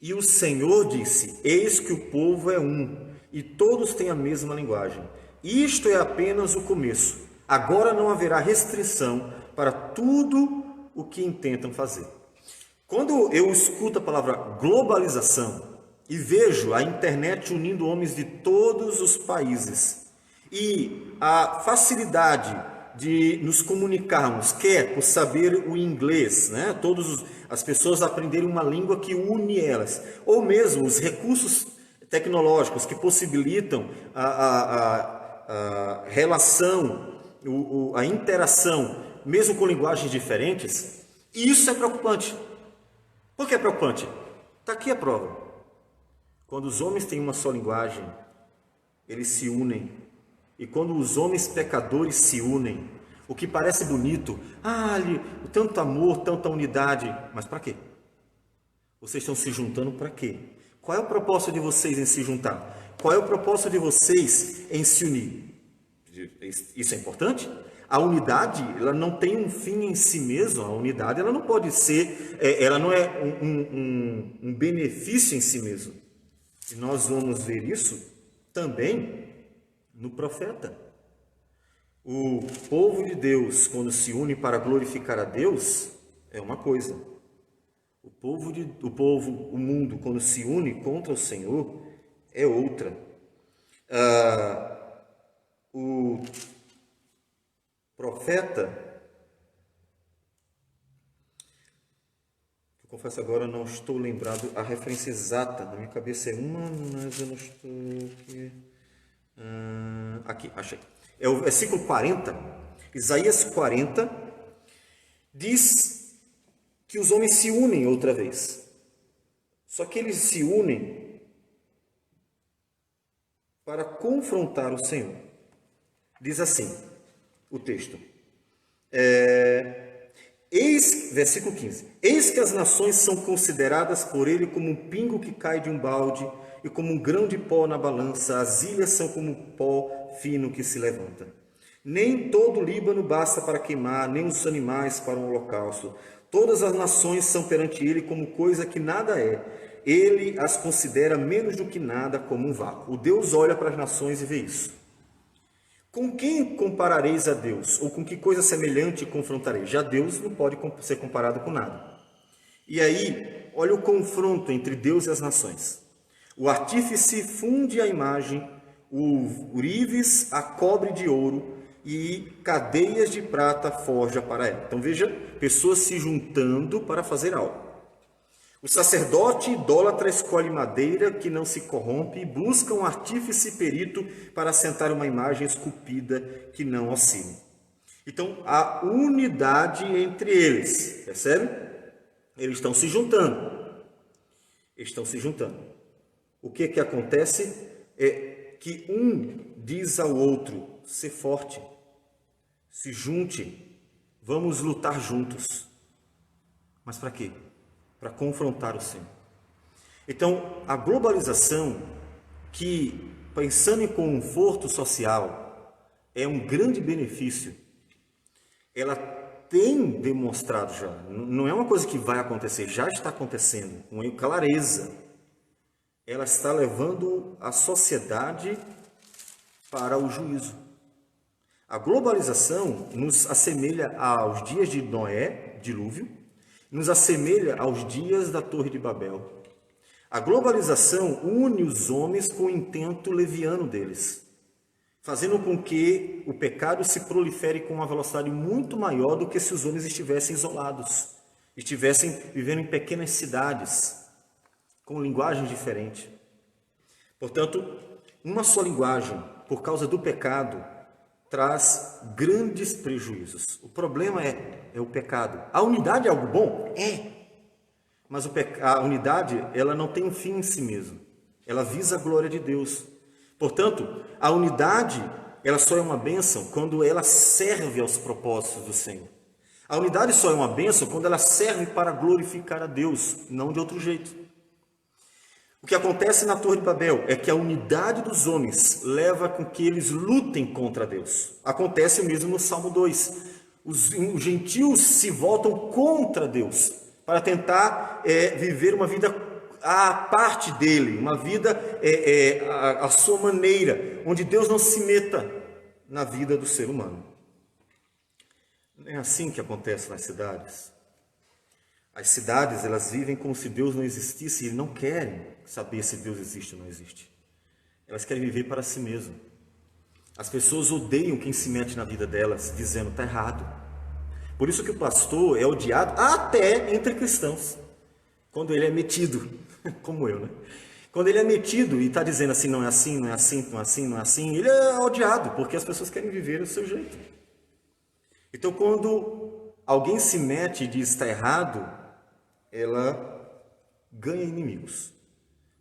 S1: e o Senhor disse: eis que o povo é um, e todos têm a mesma linguagem. Isto é apenas o começo. Agora não haverá restrição para tudo o que intentam fazer. Quando eu escuto a palavra globalização e vejo a internet unindo homens de todos os países e a facilidade de nos comunicarmos, quer por saber o inglês, né? As pessoas aprenderem uma língua que une elas, ou mesmo os recursos tecnológicos que possibilitam a relação, a interação, mesmo com linguagens diferentes, isso é preocupante. Por que é preocupante? Está aqui a prova. Quando os homens têm uma só linguagem, eles se unem. E quando os homens pecadores se unem, o que parece bonito, tanto amor, tanta unidade, mas para quê? Vocês estão se juntando para quê? Qual é o propósito de vocês em se juntar? Qual é o propósito de vocês em se unir? Isso é importante? A unidade, ela não tem um fim em si mesma. A unidade, ela não pode ser, ela não é um benefício em si mesmo. E nós vamos ver isso também no profeta. O povo de Deus, quando se une para glorificar a Deus, é uma coisa. O mundo, quando se une contra o Senhor, é outra. O profeta, eu confesso agora, não estou lembrado a referência exata, na minha cabeça é uma, mas eu não estou aqui. Aqui, achei. É o versículo 40, Isaías 40, diz que os homens se unem outra vez. Só que eles se unem para confrontar o Senhor. Diz assim o texto. Versículo 15. Eis que as nações são consideradas por ele como um pingo que cai de um balde e como um grão de pó na balança. As ilhas são como pó fino que se levanta. Nem todo o Líbano basta para queimar, nem os animais para um holocausto. Todas as nações são perante ele como coisa que nada é. Ele as considera menos do que nada, como um vácuo. O Deus olha para as nações e vê isso. Com quem comparareis a Deus? Ou com que coisa semelhante confrontareis? Já Deus não pode ser comparado com nada. E aí, olha o confronto entre Deus e as nações. O artífice funde a imagem, o urives a cobre de ouro e cadeias de prata forja para ela. Então veja, pessoas se juntando para fazer algo. O sacerdote idólatra escolhe madeira que não se corrompe e busca um artífice perito para assentar uma imagem esculpida que não oscile. Então, há unidade entre eles, percebe? Eles estão se juntando. O que acontece é que um diz ao outro, ser forte, se junte, vamos lutar juntos. Mas para quê? Para confrontar o Senhor. Então, a globalização, que pensando em conforto social, é um grande benefício, ela tem demonstrado já, não é uma coisa que vai acontecer, já está acontecendo, com clareza. Ela está levando a sociedade para o juízo. A globalização nos assemelha aos dias de Noé, dilúvio, nos assemelha aos dias da Torre de Babel. A globalização une os homens com o intento leviano deles, fazendo com que o pecado se prolifere com uma velocidade muito maior do que se os homens estivessem isolados, estivessem vivendo em pequenas cidades, com linguagem diferente. Portanto, uma só linguagem, por causa do pecado, traz grandes prejuízos. O problema é o pecado. A unidade é algo bom? É. Mas a unidade, ela não tem um fim em si mesma. Ela visa a glória de Deus. Portanto, a unidade, ela só é uma bênção quando ela serve aos propósitos do Senhor. A unidade só é uma bênção quando ela serve para glorificar a Deus, não de outro jeito. O que acontece na Torre de Babel é que a unidade dos homens leva com que eles lutem contra Deus. Acontece mesmo no Salmo 2. Os gentios se voltam contra Deus para tentar viver uma vida à parte dele, uma vida à sua maneira, onde Deus não se meta na vida do ser humano. Não é assim que acontece nas cidades. As cidades, elas vivem como se Deus não existisse e não querem saber se Deus existe ou não existe. Elas querem viver para si mesmas. As pessoas odeiam quem se mete na vida delas, dizendo está errado. Por isso que o pastor é odiado até entre cristãos, quando ele é metido, como eu, né? Quando ele é metido e está dizendo assim, não é assim, não é assim, não é assim, não é assim, ele é odiado, porque as pessoas querem viver do seu jeito. Então, quando alguém se mete e diz está errado, ela ganha inimigos.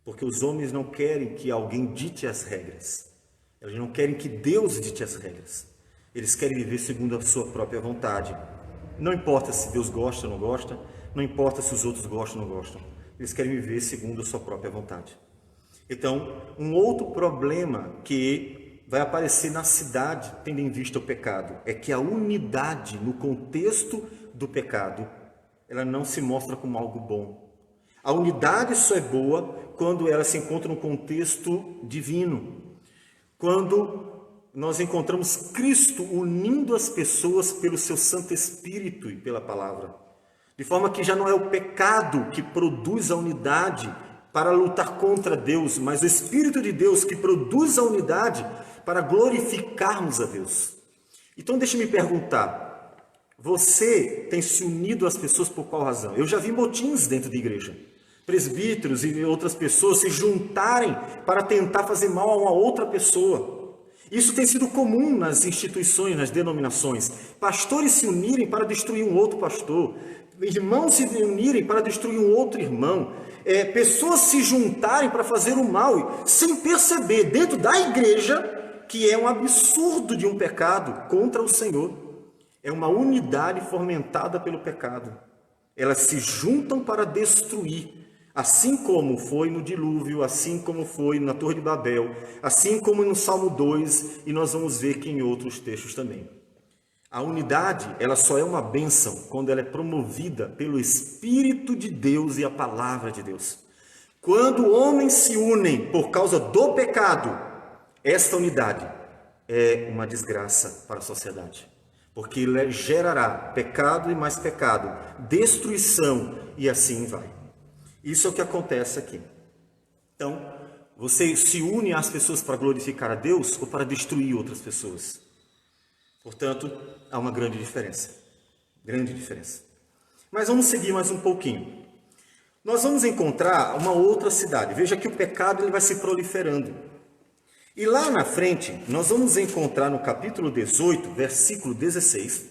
S1: Porque os homens não querem que alguém dite as regras. Eles não querem que Deus dite as regras. Eles querem viver segundo a sua própria vontade. Não importa se Deus gosta ou não gosta, não importa se os outros gostam ou não gostam. Eles querem viver segundo a sua própria vontade. Então, um outro problema que vai aparecer na cidade, tendo em vista o pecado, é que a unidade no contexto do pecado, ela não se mostra como algo bom. A unidade só é boa quando ela se encontra no contexto divino. Quando nós encontramos Cristo unindo as pessoas pelo seu Santo Espírito e pela palavra. De forma que já não é o pecado que produz a unidade para lutar contra Deus, mas o Espírito de Deus que produz a unidade para glorificarmos a Deus. Então deixe-me perguntar, você tem se unido às pessoas por qual razão? Eu já vi motins dentro da igreja. Presbíteros e outras pessoas se juntarem para tentar fazer mal a uma outra pessoa. Isso tem sido comum nas instituições, nas denominações. Pastores se unirem para destruir um outro pastor. Irmãos se unirem para destruir um outro irmão. Pessoas se juntarem para fazer o mal, sem perceber dentro da igreja que é um absurdo de um pecado contra o Senhor. É uma unidade fomentada pelo pecado. Elas se juntam para destruir. Assim como foi no dilúvio, assim como foi na Torre de Babel, assim como no Salmo 2, e nós vamos ver que em outros textos também. A unidade, ela só é uma bênção quando ela é promovida pelo Espírito de Deus e a Palavra de Deus. Quando homens se unem por causa do pecado, esta unidade é uma desgraça para a sociedade. Porque ele gerará pecado e mais pecado, destruição e assim vai. Isso é o que acontece aqui. Então, você se une às pessoas para glorificar a Deus ou para destruir outras pessoas? Portanto, há uma grande diferença. Grande diferença. Mas vamos seguir mais um pouquinho. Nós vamos encontrar uma outra cidade. Veja que o pecado ele vai se proliferando. E lá na frente, nós vamos encontrar no capítulo 18, versículo 16.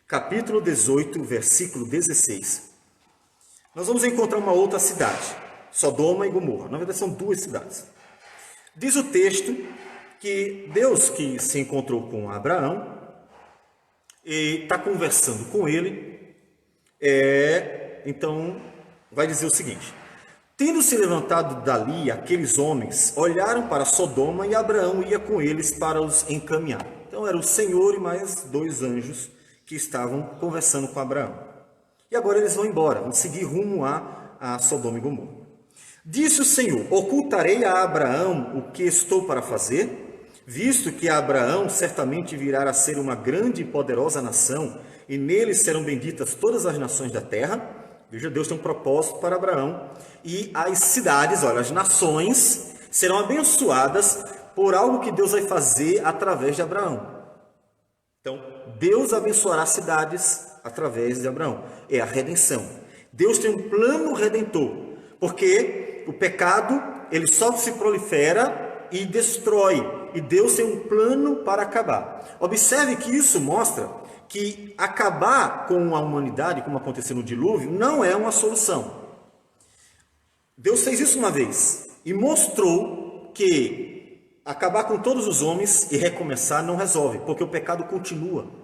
S1: Capítulo 18, versículo 16. Nós vamos encontrar uma outra cidade, Sodoma e Gomorra. Na verdade, são duas cidades. Diz o texto que Deus que se encontrou com Abraão e está conversando com ele, então vai dizer o seguinte: tendo se levantado dali, aqueles homens olharam para Sodoma e Abraão ia com eles para os encaminhar. Então era o Senhor e mais dois anjos que estavam conversando com Abraão. E agora eles vão embora, vão seguir rumo a Sodoma e Gomorra. Disse o Senhor: ocultarei a Abraão o que estou para fazer, visto que Abraão certamente virá a ser uma grande e poderosa nação, e nele serão benditas todas as nações da terra. Veja, Deus tem um propósito para Abraão. E as cidades, olha, as nações serão abençoadas por algo que Deus vai fazer através de Abraão. Então, Deus abençoará cidades através de Abraão. É a redenção. Deus tem um plano redentor, porque o pecado, ele só se prolifera e destrói, e Deus tem um plano para acabar. Observe que isso mostra que acabar com a humanidade, como aconteceu no dilúvio, não é uma solução. Deus fez isso uma vez e mostrou que acabar com todos os homens e recomeçar não resolve, porque o pecado continua.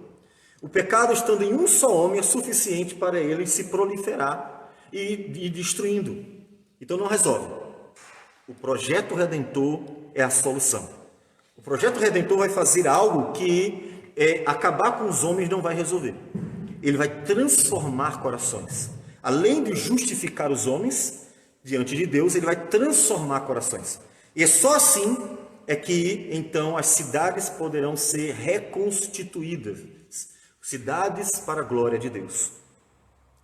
S1: O pecado, estando em um só homem, é suficiente para ele se proliferar e destruindo. Então não resolve. O projeto redentor é a solução. O projeto redentor vai fazer algo que acabar com os homens não vai resolver. Ele vai transformar corações. Além de justificar os homens diante de Deus, ele vai transformar corações. E é só assim que então as cidades poderão ser reconstituídas. Cidades para a glória de Deus.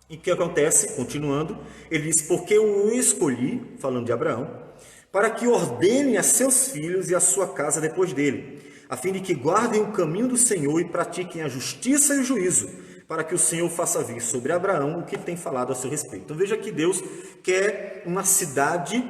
S1: E o que acontece? Continuando, ele diz, porque eu o escolhi, falando de Abraão, para que ordene a seus filhos e a sua casa depois dele, a fim de que guardem o caminho do Senhor e pratiquem a justiça e o juízo, para que o Senhor faça vir sobre Abraão o que tem falado a seu respeito. Então veja que Deus quer uma cidade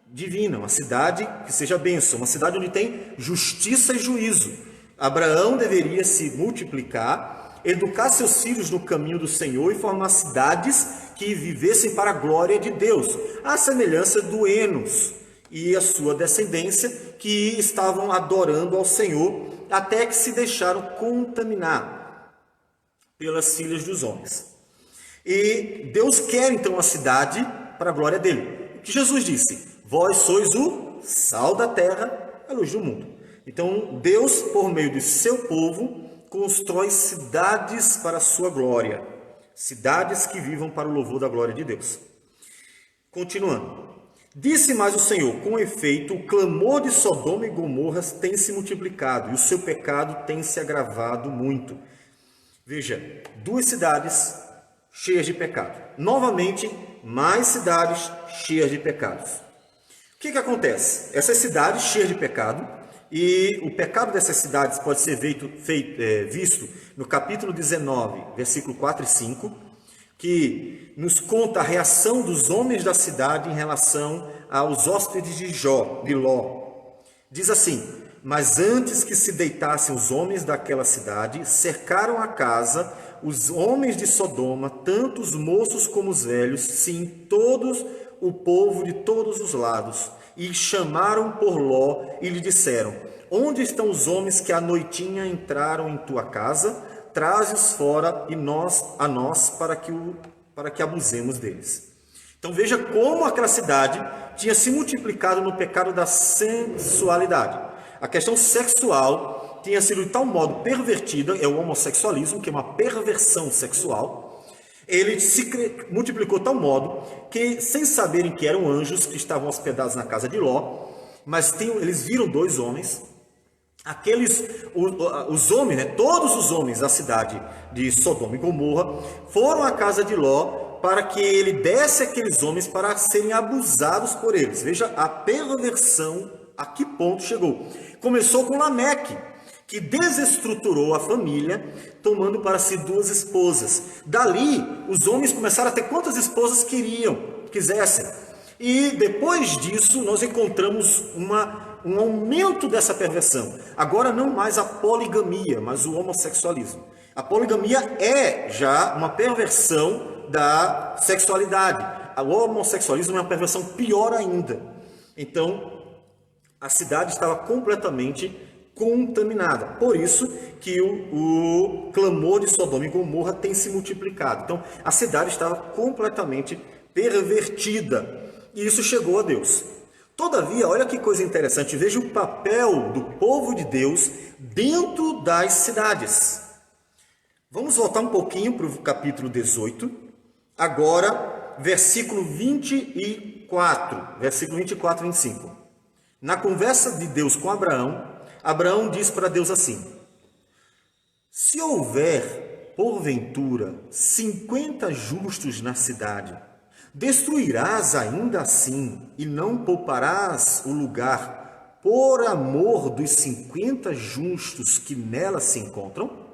S1: divina, uma cidade que seja bênção, uma cidade onde tem justiça e juízo. Abraão deveria se multiplicar, educar seus filhos no caminho do Senhor e formar cidades que vivessem para a glória de Deus, à semelhança do Enos e a sua descendência, que estavam adorando ao Senhor, até que se deixaram contaminar pelas filhas dos homens. E Deus quer então uma cidade para a glória dele. O que Jesus disse? Vós sois o sal da terra, a luz do mundo. Então Deus, por meio de seu povo, constrói cidades para a sua glória. Cidades que vivam para o louvor da glória de Deus. Continuando. Disse mais o Senhor, com efeito, o clamor de Sodoma e Gomorra tem se multiplicado, e o seu pecado tem se agravado muito. Veja, 2 cidades cheias de pecado. Novamente, mais cidades cheias de pecados. O que acontece? Essas cidades cheias de pecado, e o pecado dessas cidades pode ser visto no capítulo 19, versículo 4 e 5, que nos conta a reação dos homens da cidade em relação aos hóspedes de Ló. Diz assim, mas antes que se deitassem os homens daquela cidade, cercaram a casa os homens de Sodoma, tanto os moços como os velhos, sim, todos o povo de todos os lados, e chamaram por Ló e lhe disseram, onde estão os homens que à noitinha entraram em tua casa? Traze-os fora e a nós para que abusemos deles. Então veja como aquela cidade tinha se multiplicado no pecado da sensualidade. A questão sexual tinha sido de tal modo pervertida, é o homossexualismo, que é uma perversão sexual. Ele se multiplicou de tal modo que, sem saberem que eram anjos que estavam hospedados na casa de Ló, mas eles viram 2 homens. Os homens, todos os homens da cidade de Sodoma e Gomorra foram à casa de Ló para que ele desse aqueles homens para serem abusados por eles. Veja a perversão a que ponto chegou. Começou com Lameque, que desestruturou a família, tomando para si 2 esposas. Dali, os homens começaram a ter quantas esposas quisessem. E depois disso, nós encontramos um aumento dessa perversão. Agora não mais a poligamia, mas o homossexualismo. A poligamia é já uma perversão da sexualidade. O homossexualismo é uma perversão pior ainda. Então, a cidade estava completamente contaminada. Por isso que o clamor de Sodoma e Gomorra tem se multiplicado. Então, a cidade estava completamente pervertida. E isso chegou a Deus. Todavia, olha que coisa interessante, veja o papel do povo de Deus dentro das cidades. Vamos voltar um pouquinho para o capítulo 18, agora, versículo 24 e 25. Na conversa de Deus com Abraão, Abraão diz para Deus assim, se houver, porventura, 50 justos na cidade, destruirás ainda assim e não pouparás o lugar por amor dos 50 justos que nela se encontram?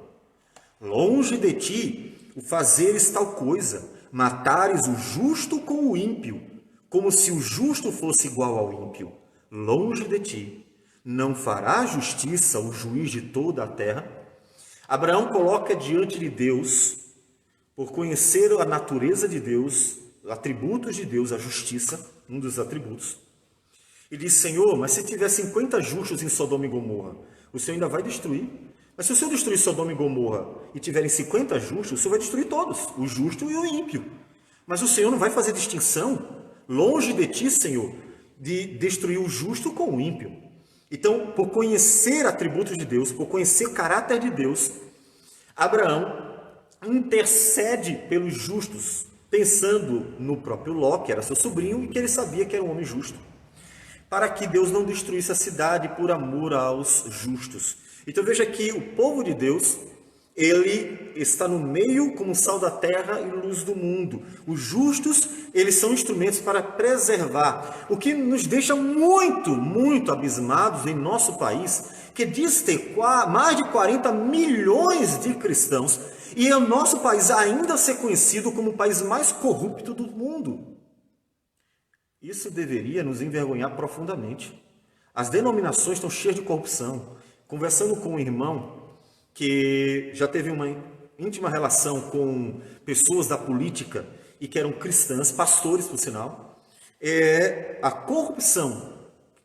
S1: Longe de ti o fazeres tal coisa, matares o justo com o ímpio, como se o justo fosse igual ao ímpio. Longe de ti, não fará justiça o juiz de toda a terra? Abraão coloca diante de Deus, por conhecer a natureza de Deus, atributos de Deus, a justiça, um dos atributos. E diz, Senhor, mas se tiver 50 justos em Sodoma e Gomorra, o Senhor ainda vai destruir? Mas se o Senhor destruir Sodoma e Gomorra e tiverem 50 justos, o Senhor vai destruir todos, o justo e o ímpio. Mas o Senhor não vai fazer distinção? Longe de ti, Senhor, de destruir o justo com o ímpio. Então, por conhecer atributos de Deus, por conhecer o caráter de Deus, Abraão intercede pelos justos, pensando no próprio Ló, que era seu sobrinho, e que ele sabia que era um homem justo, para que Deus não destruísse a cidade por amor aos justos. Então veja que o povo de Deus ele está no meio como sal da terra e luz do mundo. Os justos, eles são instrumentos para preservar, o que nos deixa muito, muito abismados em nosso país, que diz ter mais de 40 milhões de cristãos, e o nosso país ainda ser conhecido como o país mais corrupto do mundo. Isso deveria nos envergonhar profundamente. As denominações estão cheias de corrupção. Conversando com um irmão que já teve uma íntima relação com pessoas da política e que eram cristãs, pastores por sinal, a corrupção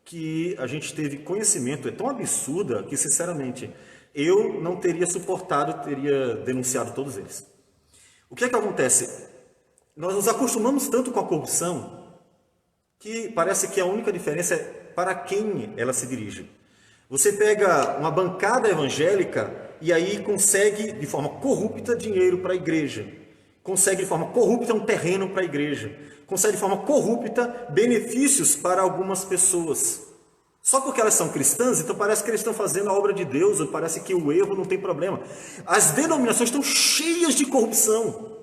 S1: que a gente teve conhecimento é tão absurda que, sinceramente, eu não teria suportado, teria denunciado todos eles. O que é que acontece? Nós nos acostumamos tanto com a corrupção que parece que a única diferença é para quem ela se dirige. Você pega uma bancada evangélica e aí consegue de forma corrupta dinheiro para a igreja, consegue de forma corrupta um terreno para a igreja, consegue de forma corrupta benefícios para algumas pessoas. Só porque elas são cristãs, então parece que eles estão fazendo a obra de Deus, ou parece que o erro não tem problema. As denominações estão cheias de corrupção,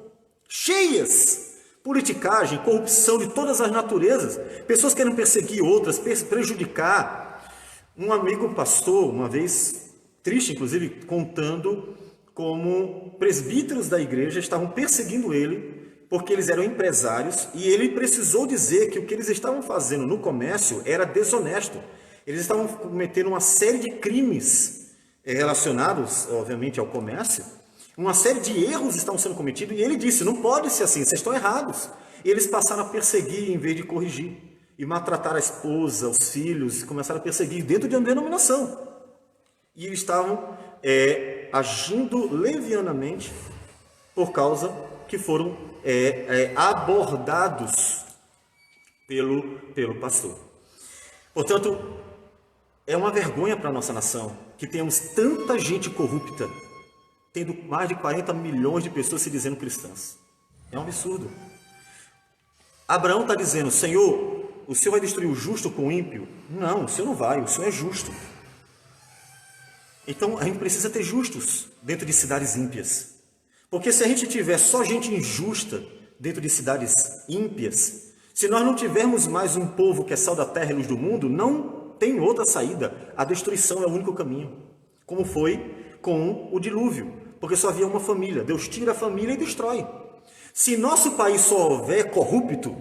S1: cheias. Politicagem, corrupção de todas as naturezas, pessoas querem perseguir outras, prejudicar. Um amigo pastor, uma vez, triste inclusive, contando como presbíteros da igreja estavam perseguindo ele, porque eles eram empresários, e ele precisou dizer que o que eles estavam fazendo no comércio era desonesto. Eles estavam cometendo uma série de crimes relacionados, obviamente, ao comércio. Uma série de erros estavam sendo cometidos, e ele disse, não pode ser assim, vocês estão errados. E eles passaram a perseguir em vez de corrigir, e maltratar a esposa, os filhos, começaram a perseguir dentro de uma denominação. E eles estavam agindo levianamente por causa que foram abordados pelo pastor. Portanto, é uma vergonha para a nossa nação que tenhamos tanta gente corrupta, tendo mais de 40 milhões de pessoas se dizendo cristãs. É um absurdo. Abraão está dizendo, Senhor, o Senhor vai destruir o justo com o ímpio? Não, o Senhor não vai, o Senhor é justo. Então, a gente precisa ter justos dentro de cidades ímpias. Porque se a gente tiver só gente injusta dentro de cidades ímpias, se nós não tivermos mais um povo que é sal da terra e luz do mundo, não tem outra saída. A destruição é o único caminho. Como foi com o dilúvio. Porque só havia uma família. Deus tira a família e destrói. Se nosso país só houver corrupto,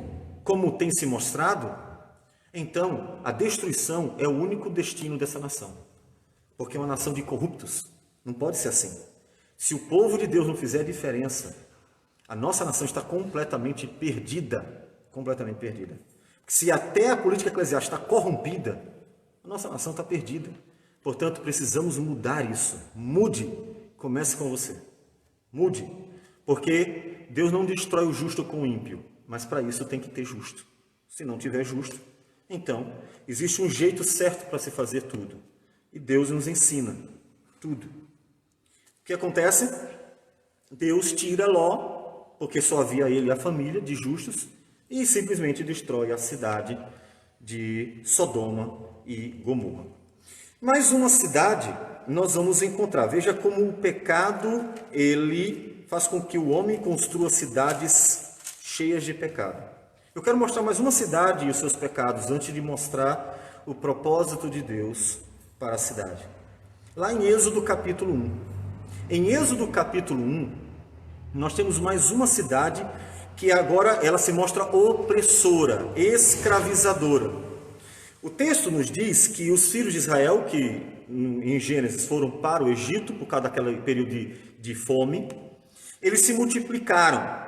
S1: como tem se mostrado, então a destruição é o único destino dessa nação. Porque é uma nação de corruptos. Não pode ser assim. Se o povo de Deus não fizer a diferença, a nossa nação está completamente perdida. Completamente perdida. Se até a política eclesiástica está corrompida, a nossa nação está perdida. Portanto, precisamos mudar isso. Mude. Comece com você. Mude. Porque Deus não destrói o justo com o ímpio. Mas para isso tem que ter justo. Se não tiver justo, então existe um jeito certo para se fazer tudo. E Deus nos ensina tudo. O que acontece? Deus tira Ló, porque só havia ele e a família de justos, e simplesmente destrói a cidade de Sodoma e Gomorra. Mais uma cidade nós vamos encontrar. Veja como o pecado, ele faz com que o homem construa cidades cheias de pecado. Eu quero mostrar mais uma cidade e os seus pecados, antes de mostrar o propósito de Deus para a cidade. Lá em Êxodo capítulo 1. Em Êxodo capítulo 1, nós temos mais uma cidade que agora ela se mostra opressora, escravizadora. O texto nos diz que os filhos de Israel, que em Gênesis foram para o Egito por causa daquele período de fome, eles se multiplicaram.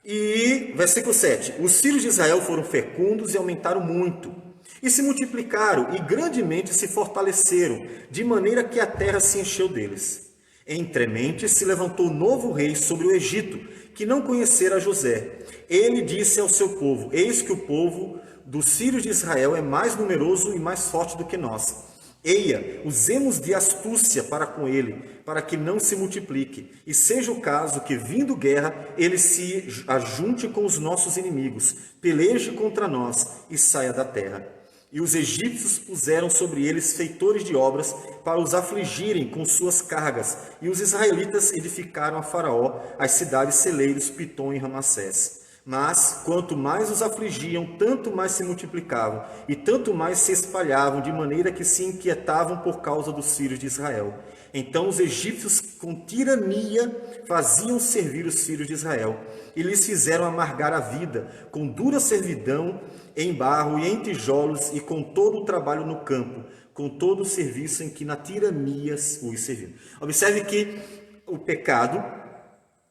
S1: E, versículo 7, os filhos de Israel foram fecundos e aumentaram muito, e se multiplicaram e grandemente se fortaleceram, de maneira que a terra se encheu deles. Entremente se levantou novo rei sobre o Egito, que não conhecera José. Ele disse ao seu povo, eis que o povo dos filhos de Israel é mais numeroso e mais forte do que nós. Eia, usemos de astúcia para com ele, para que não se multiplique, e seja o caso que, vindo guerra, ele se ajunte com os nossos inimigos, peleje contra nós e saia da terra. E os egípcios puseram sobre eles feitores de obras para os afligirem com suas cargas. E os israelitas edificaram a Faraó as cidades celeiros Pitom e Ramassés. Mas, quanto mais os afligiam, tanto mais se multiplicavam, e tanto mais se espalhavam, de maneira que se inquietavam por causa dos filhos de Israel. Então os egípcios, com tirania, faziam servir os filhos de Israel, e lhes fizeram amargar a vida, com dura servidão, em barro e em tijolos, e com todo o trabalho no campo, com todo o serviço em que na tirania os serviam. Observe que o pecado,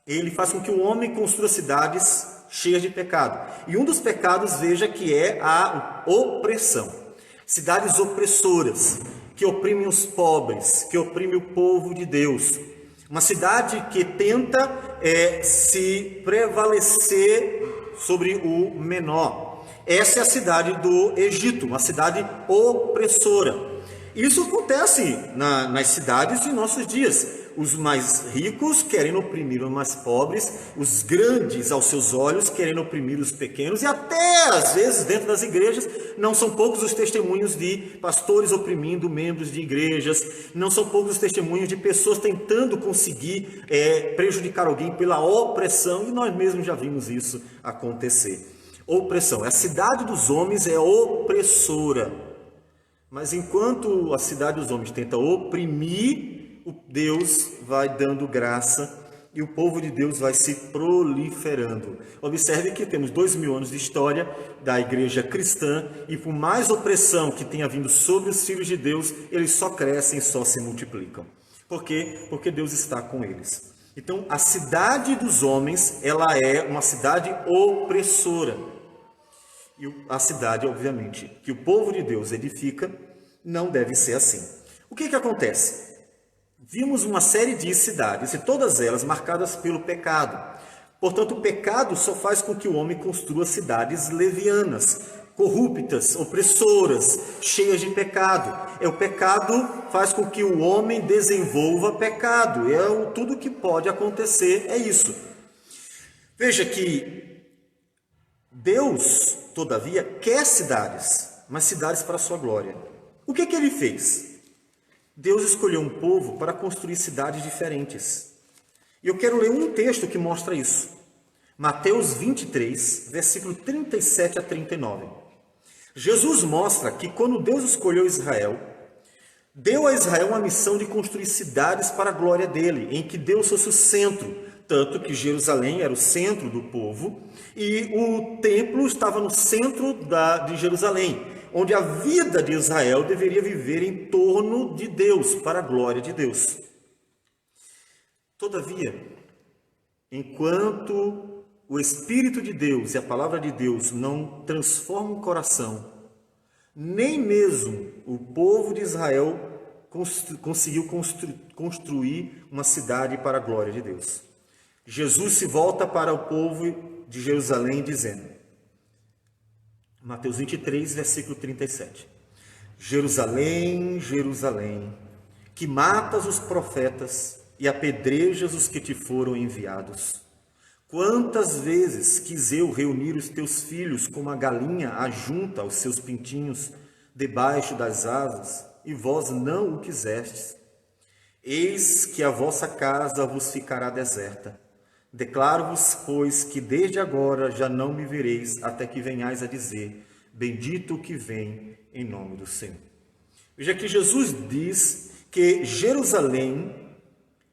S1: ele faz com que o homem construa cidades cheias de pecado. E um dos pecados, veja, que é a opressão. Cidades opressoras, que oprimem os pobres, que oprimem o povo de Deus. Uma cidade que tenta se prevalecer sobre o menor. Essa é a cidade do Egito, uma cidade opressora. Isso acontece nas cidades de nossos dias. Os mais ricos querem oprimir os mais pobres, os grandes aos seus olhos querem oprimir os pequenos, e até às vezes dentro das igrejas não são poucos os testemunhos de pastores oprimindo membros de igrejas, não são poucos os testemunhos de pessoas tentando conseguir prejudicar alguém pela opressão, e nós mesmos já vimos isso acontecer. Opressão, a cidade dos homens é opressora, mas enquanto a cidade dos homens tenta oprimir, Deus vai dando graça e o povo de Deus vai se proliferando. Observe que temos 2000 anos de história da igreja cristã, e por mais opressão que tenha vindo sobre os filhos de Deus, eles só crescem, só se multiplicam. Por quê? Porque Deus está com eles. Então, a cidade dos homens, ela é uma cidade opressora. E a cidade, obviamente, que o povo de Deus edifica, não deve ser assim. O que acontece? Vimos uma série de cidades, e todas elas marcadas pelo pecado. Portanto, o pecado só faz com que o homem construa cidades levianas, corruptas, opressoras, cheias de pecado. O pecado faz com que o homem desenvolva pecado. Tudo que pode acontecer é isso. Veja que Deus, todavia, quer cidades, mas cidades para a sua glória. O que ele fez? Deus escolheu um povo para construir cidades diferentes. E eu quero ler um texto que mostra isso. Mateus 23, versículo 37 a 39. Jesus mostra que quando Deus escolheu Israel, deu a Israel uma missão de construir cidades para a glória dele, em que Deus fosse o centro, tanto que Jerusalém era o centro do povo, e o templo estava no centro de Jerusalém, onde a vida de Israel deveria viver em torno de Deus, para a glória de Deus. Todavia, enquanto o Espírito de Deus e a palavra de Deus não transformam o coração, nem mesmo o povo de Israel conseguiu construir uma cidade para a glória de Deus. Jesus se volta para o povo de Jerusalém dizendo, Mateus 23, versículo 37. Jerusalém, Jerusalém, que matas os profetas e apedrejas os que te foram enviados. Quantas vezes quis eu reunir os teus filhos como a galinha ajunta aos seus pintinhos debaixo das asas, e vós não o quisestes. Eis que a vossa casa vos ficará deserta. Declaro-vos, pois, que desde agora já não me vereis, até que venhais a dizer, bendito o que vem em nome do Senhor. Veja que Jesus diz que Jerusalém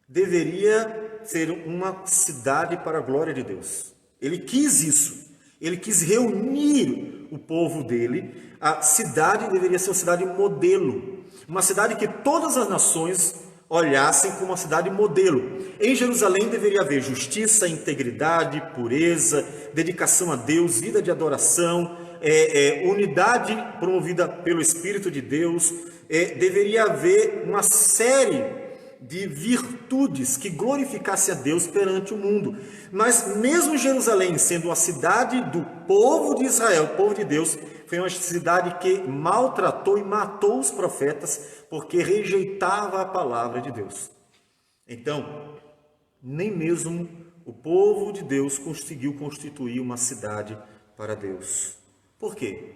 S1: deveria ser uma cidade para a glória de Deus. Ele quis isso. Ele quis reunir o povo dele. A cidade deveria ser uma cidade modelo. Uma cidade que todas as nações olhassem como uma cidade modelo. Em Jerusalém deveria haver justiça, integridade, pureza, dedicação a Deus, vida de adoração, unidade promovida pelo Espírito de Deus. Deveria haver uma série de virtudes que glorificasse a Deus perante o mundo. Mas mesmo Jerusalém sendo uma cidade do povo de Israel, o povo de Deus, foi uma cidade que maltratou e matou os profetas porque rejeitava a palavra de Deus. Então, nem mesmo o povo de Deus conseguiu constituir uma cidade para Deus. Por quê?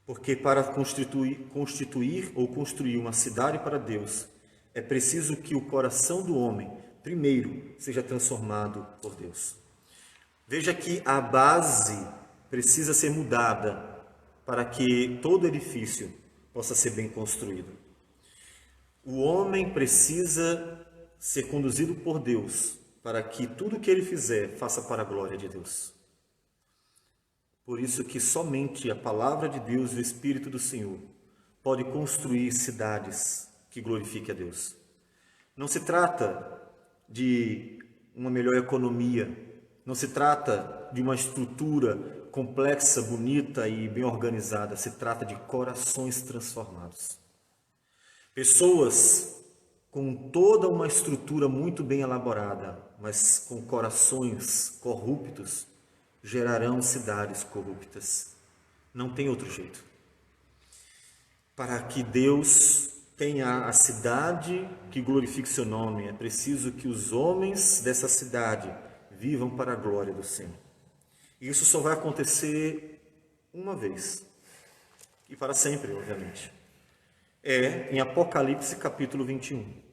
S1: Porque para constituir ou construir uma cidade para Deus, é preciso que o coração do homem, primeiro, seja transformado por Deus. Veja que a base precisa ser mudada para que todo edifício possa ser bem construído. O homem precisa ser conduzido por Deus para que tudo que ele fizer faça para a glória de Deus. Por isso que somente a palavra de Deus e o Espírito do Senhor pode construir cidades que glorifiquem a Deus. Não se trata de uma melhor economia, não se trata de uma estrutura complexa, bonita e bem organizada, se trata de corações transformados. Pessoas com toda uma estrutura muito bem elaborada, mas com corações corruptos, gerarão cidades corruptas. Não tem outro jeito. Para que Deus tenha a cidade que glorifique seu nome, é preciso que os homens dessa cidade vivam para a glória do Senhor. E isso só vai acontecer uma vez. E para sempre, obviamente. É em Apocalipse capítulo 21.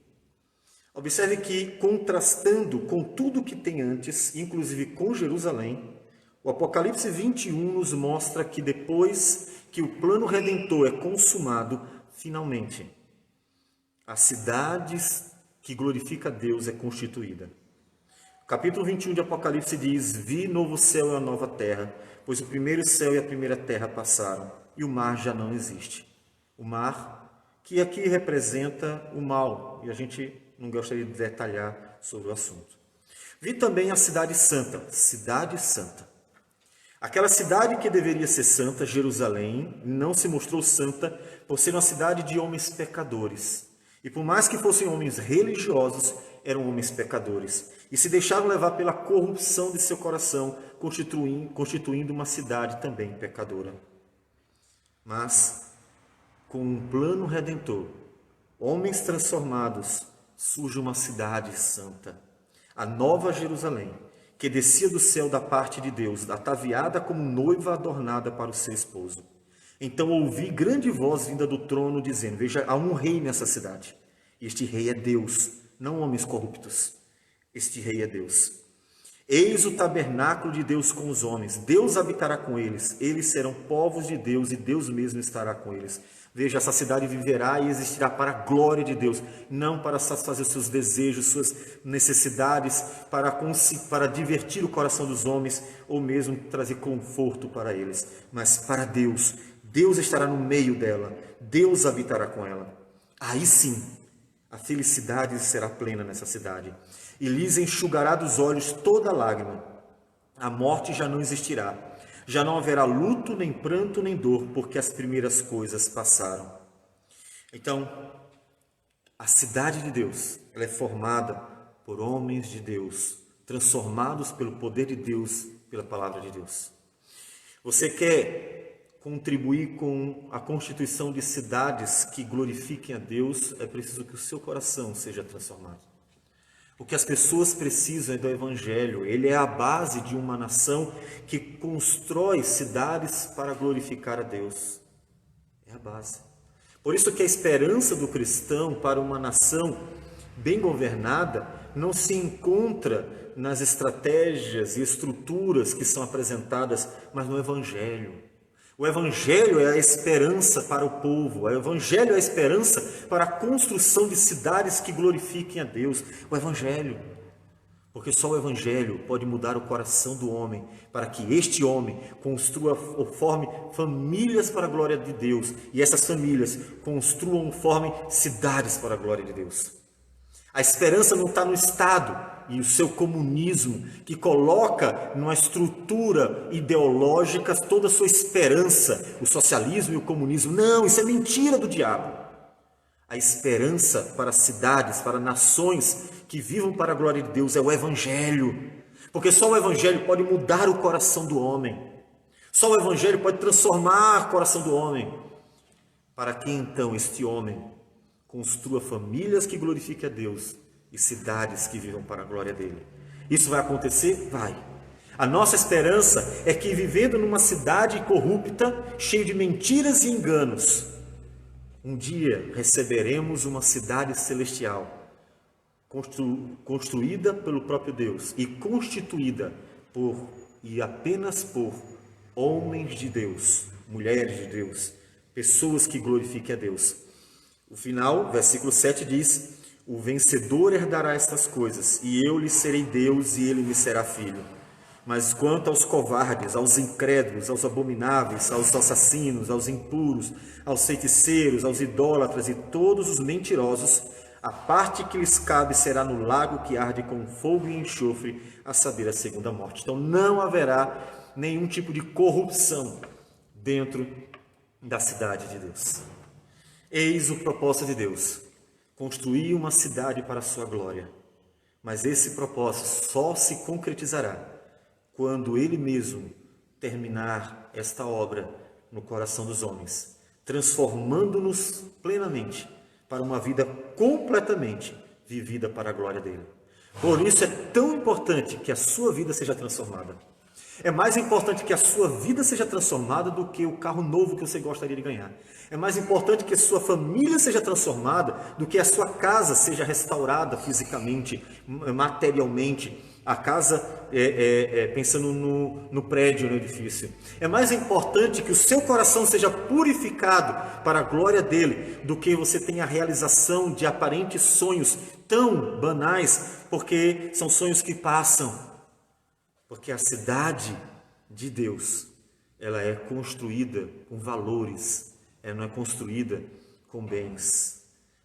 S1: Observe que, contrastando com tudo que tem antes, inclusive com Jerusalém, o Apocalipse 21 nos mostra que depois que o plano redentor é consumado, finalmente, a cidade que glorifica a Deus é constituída. O capítulo 21 de Apocalipse diz: Vi novo céu e a nova terra, pois o primeiro céu e a primeira terra passaram, e o mar já não existe. O mar, que aqui representa o mal, e a gente não gostaria de detalhar sobre o assunto. Vi também a cidade santa, aquela cidade que deveria ser santa, Jerusalém, não se mostrou santa por ser uma cidade de homens pecadores. E por mais que fossem homens religiosos, eram homens pecadores. E se deixaram levar pela corrupção de seu coração, constituindo uma cidade também pecadora. Mas, com um plano redentor, homens transformados, surge uma cidade santa, a Nova Jerusalém, que descia do céu da parte de Deus, ataviada como noiva adornada para o seu esposo. Então ouvi grande voz vinda do trono, dizendo: Veja, há um rei nessa cidade. E este rei é Deus, não homens corruptos. Este rei é Deus. Eis o tabernáculo de Deus com os homens. Deus habitará com eles. Eles serão povos de Deus e Deus mesmo estará com eles. Veja, essa cidade viverá e existirá para a glória de Deus, não para satisfazer os seus desejos, suas necessidades, para divertir o coração dos homens ou mesmo trazer conforto para eles, mas para Deus. Deus estará no meio dela, Deus habitará com ela. Aí sim, a felicidade será plena nessa cidade, e lhes enxugará dos olhos toda lágrima. A morte já não existirá. Já não haverá luto, nem pranto, nem dor, porque as primeiras coisas passaram. Então, a cidade de Deus, ela é formada por homens de Deus, transformados pelo poder de Deus, pela palavra de Deus. Você quer contribuir com a constituição de cidades que glorifiquem a Deus, é preciso que o seu coração seja transformado. O que as pessoas precisam é do Evangelho. Ele é a base de uma nação que constrói cidades para glorificar a Deus. É a base. Por isso que a esperança do cristão para uma nação bem governada não se encontra nas estratégias e estruturas que são apresentadas, mas no Evangelho. O Evangelho é a esperança para o povo, o Evangelho é a esperança para a construção de cidades que glorifiquem a Deus. O Evangelho, porque só o Evangelho pode mudar o coração do homem, para que este homem construa ou forme famílias para a glória de Deus, e essas famílias construam ou formem cidades para a glória de Deus. A esperança não está no Estado e o seu comunismo, que coloca numa estrutura ideológica toda a sua esperança, o socialismo e o comunismo. Não, isso é mentira do diabo. A esperança para cidades, para nações que vivam para a glória de Deus é o Evangelho. Porque só o Evangelho pode mudar o coração do homem. Só o Evangelho pode transformar o coração do homem. Para que então este homem construa famílias que glorifiquem a Deus e cidades que vivam para a glória dele. Isso vai acontecer? Vai. A nossa esperança é que, vivendo numa cidade corrupta, cheia de mentiras e enganos, um dia receberemos uma cidade celestial, construída pelo próprio Deus e constituída por e apenas por homens de Deus, mulheres de Deus, pessoas que glorifiquem a Deus. O final, versículo 7 diz: o vencedor herdará estas coisas, e eu lhe serei Deus e ele me será filho. Mas quanto aos covardes, aos incrédulos, aos abomináveis, aos assassinos, aos impuros, aos feiticeiros, aos idólatras e todos os mentirosos, a parte que lhes cabe será no lago que arde com fogo e enxofre, a saber, a segunda morte. Então não haverá nenhum tipo de corrupção dentro da cidade de Deus. Eis o propósito de Deus: construir uma cidade para a sua glória. Mas esse propósito só se concretizará quando Ele mesmo terminar esta obra no coração dos homens, transformando-nos plenamente para uma vida completamente vivida para a glória dele. Por isso é tão importante que a sua vida seja transformada. É mais importante que a sua vida seja transformada do que o carro novo que você gostaria de ganhar. É mais importante que a sua família seja transformada do que a sua casa seja restaurada fisicamente, materialmente. A casa, pensando no prédio, no edifício. É mais importante que o seu coração seja purificado para a glória dele do que você tenha a realização de aparentes sonhos tão banais, porque são sonhos que passam. Porque a cidade de Deus, ela é construída com valores, ela não é construída com bens.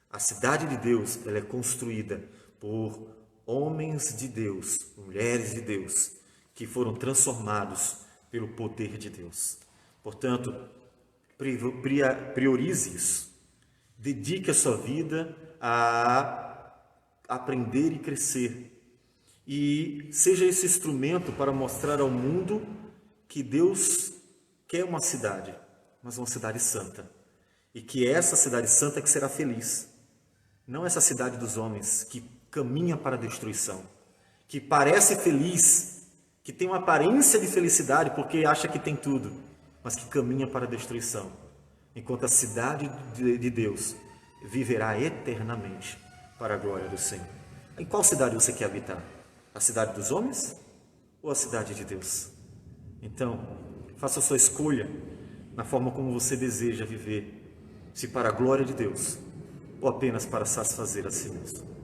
S1: A cidade de Deus, ela é construída por homens de Deus, mulheres de Deus, que foram transformados pelo poder de Deus. Portanto, priorize isso. Dedique a sua vida a aprender e crescer. E seja esse instrumento para mostrar ao mundo que Deus quer uma cidade, mas uma cidade santa. E que essa cidade santa é que será feliz. Não essa cidade dos homens que caminha para a destruição, que parece feliz, que tem uma aparência de felicidade porque acha que tem tudo, mas que caminha para a destruição. Enquanto a cidade de Deus viverá eternamente para a glória do Senhor. Em qual cidade você quer habitar? A cidade dos homens ou a cidade de Deus? Então, faça a sua escolha na forma como você deseja viver, se para a glória de Deus ou apenas para satisfazer a si mesmo.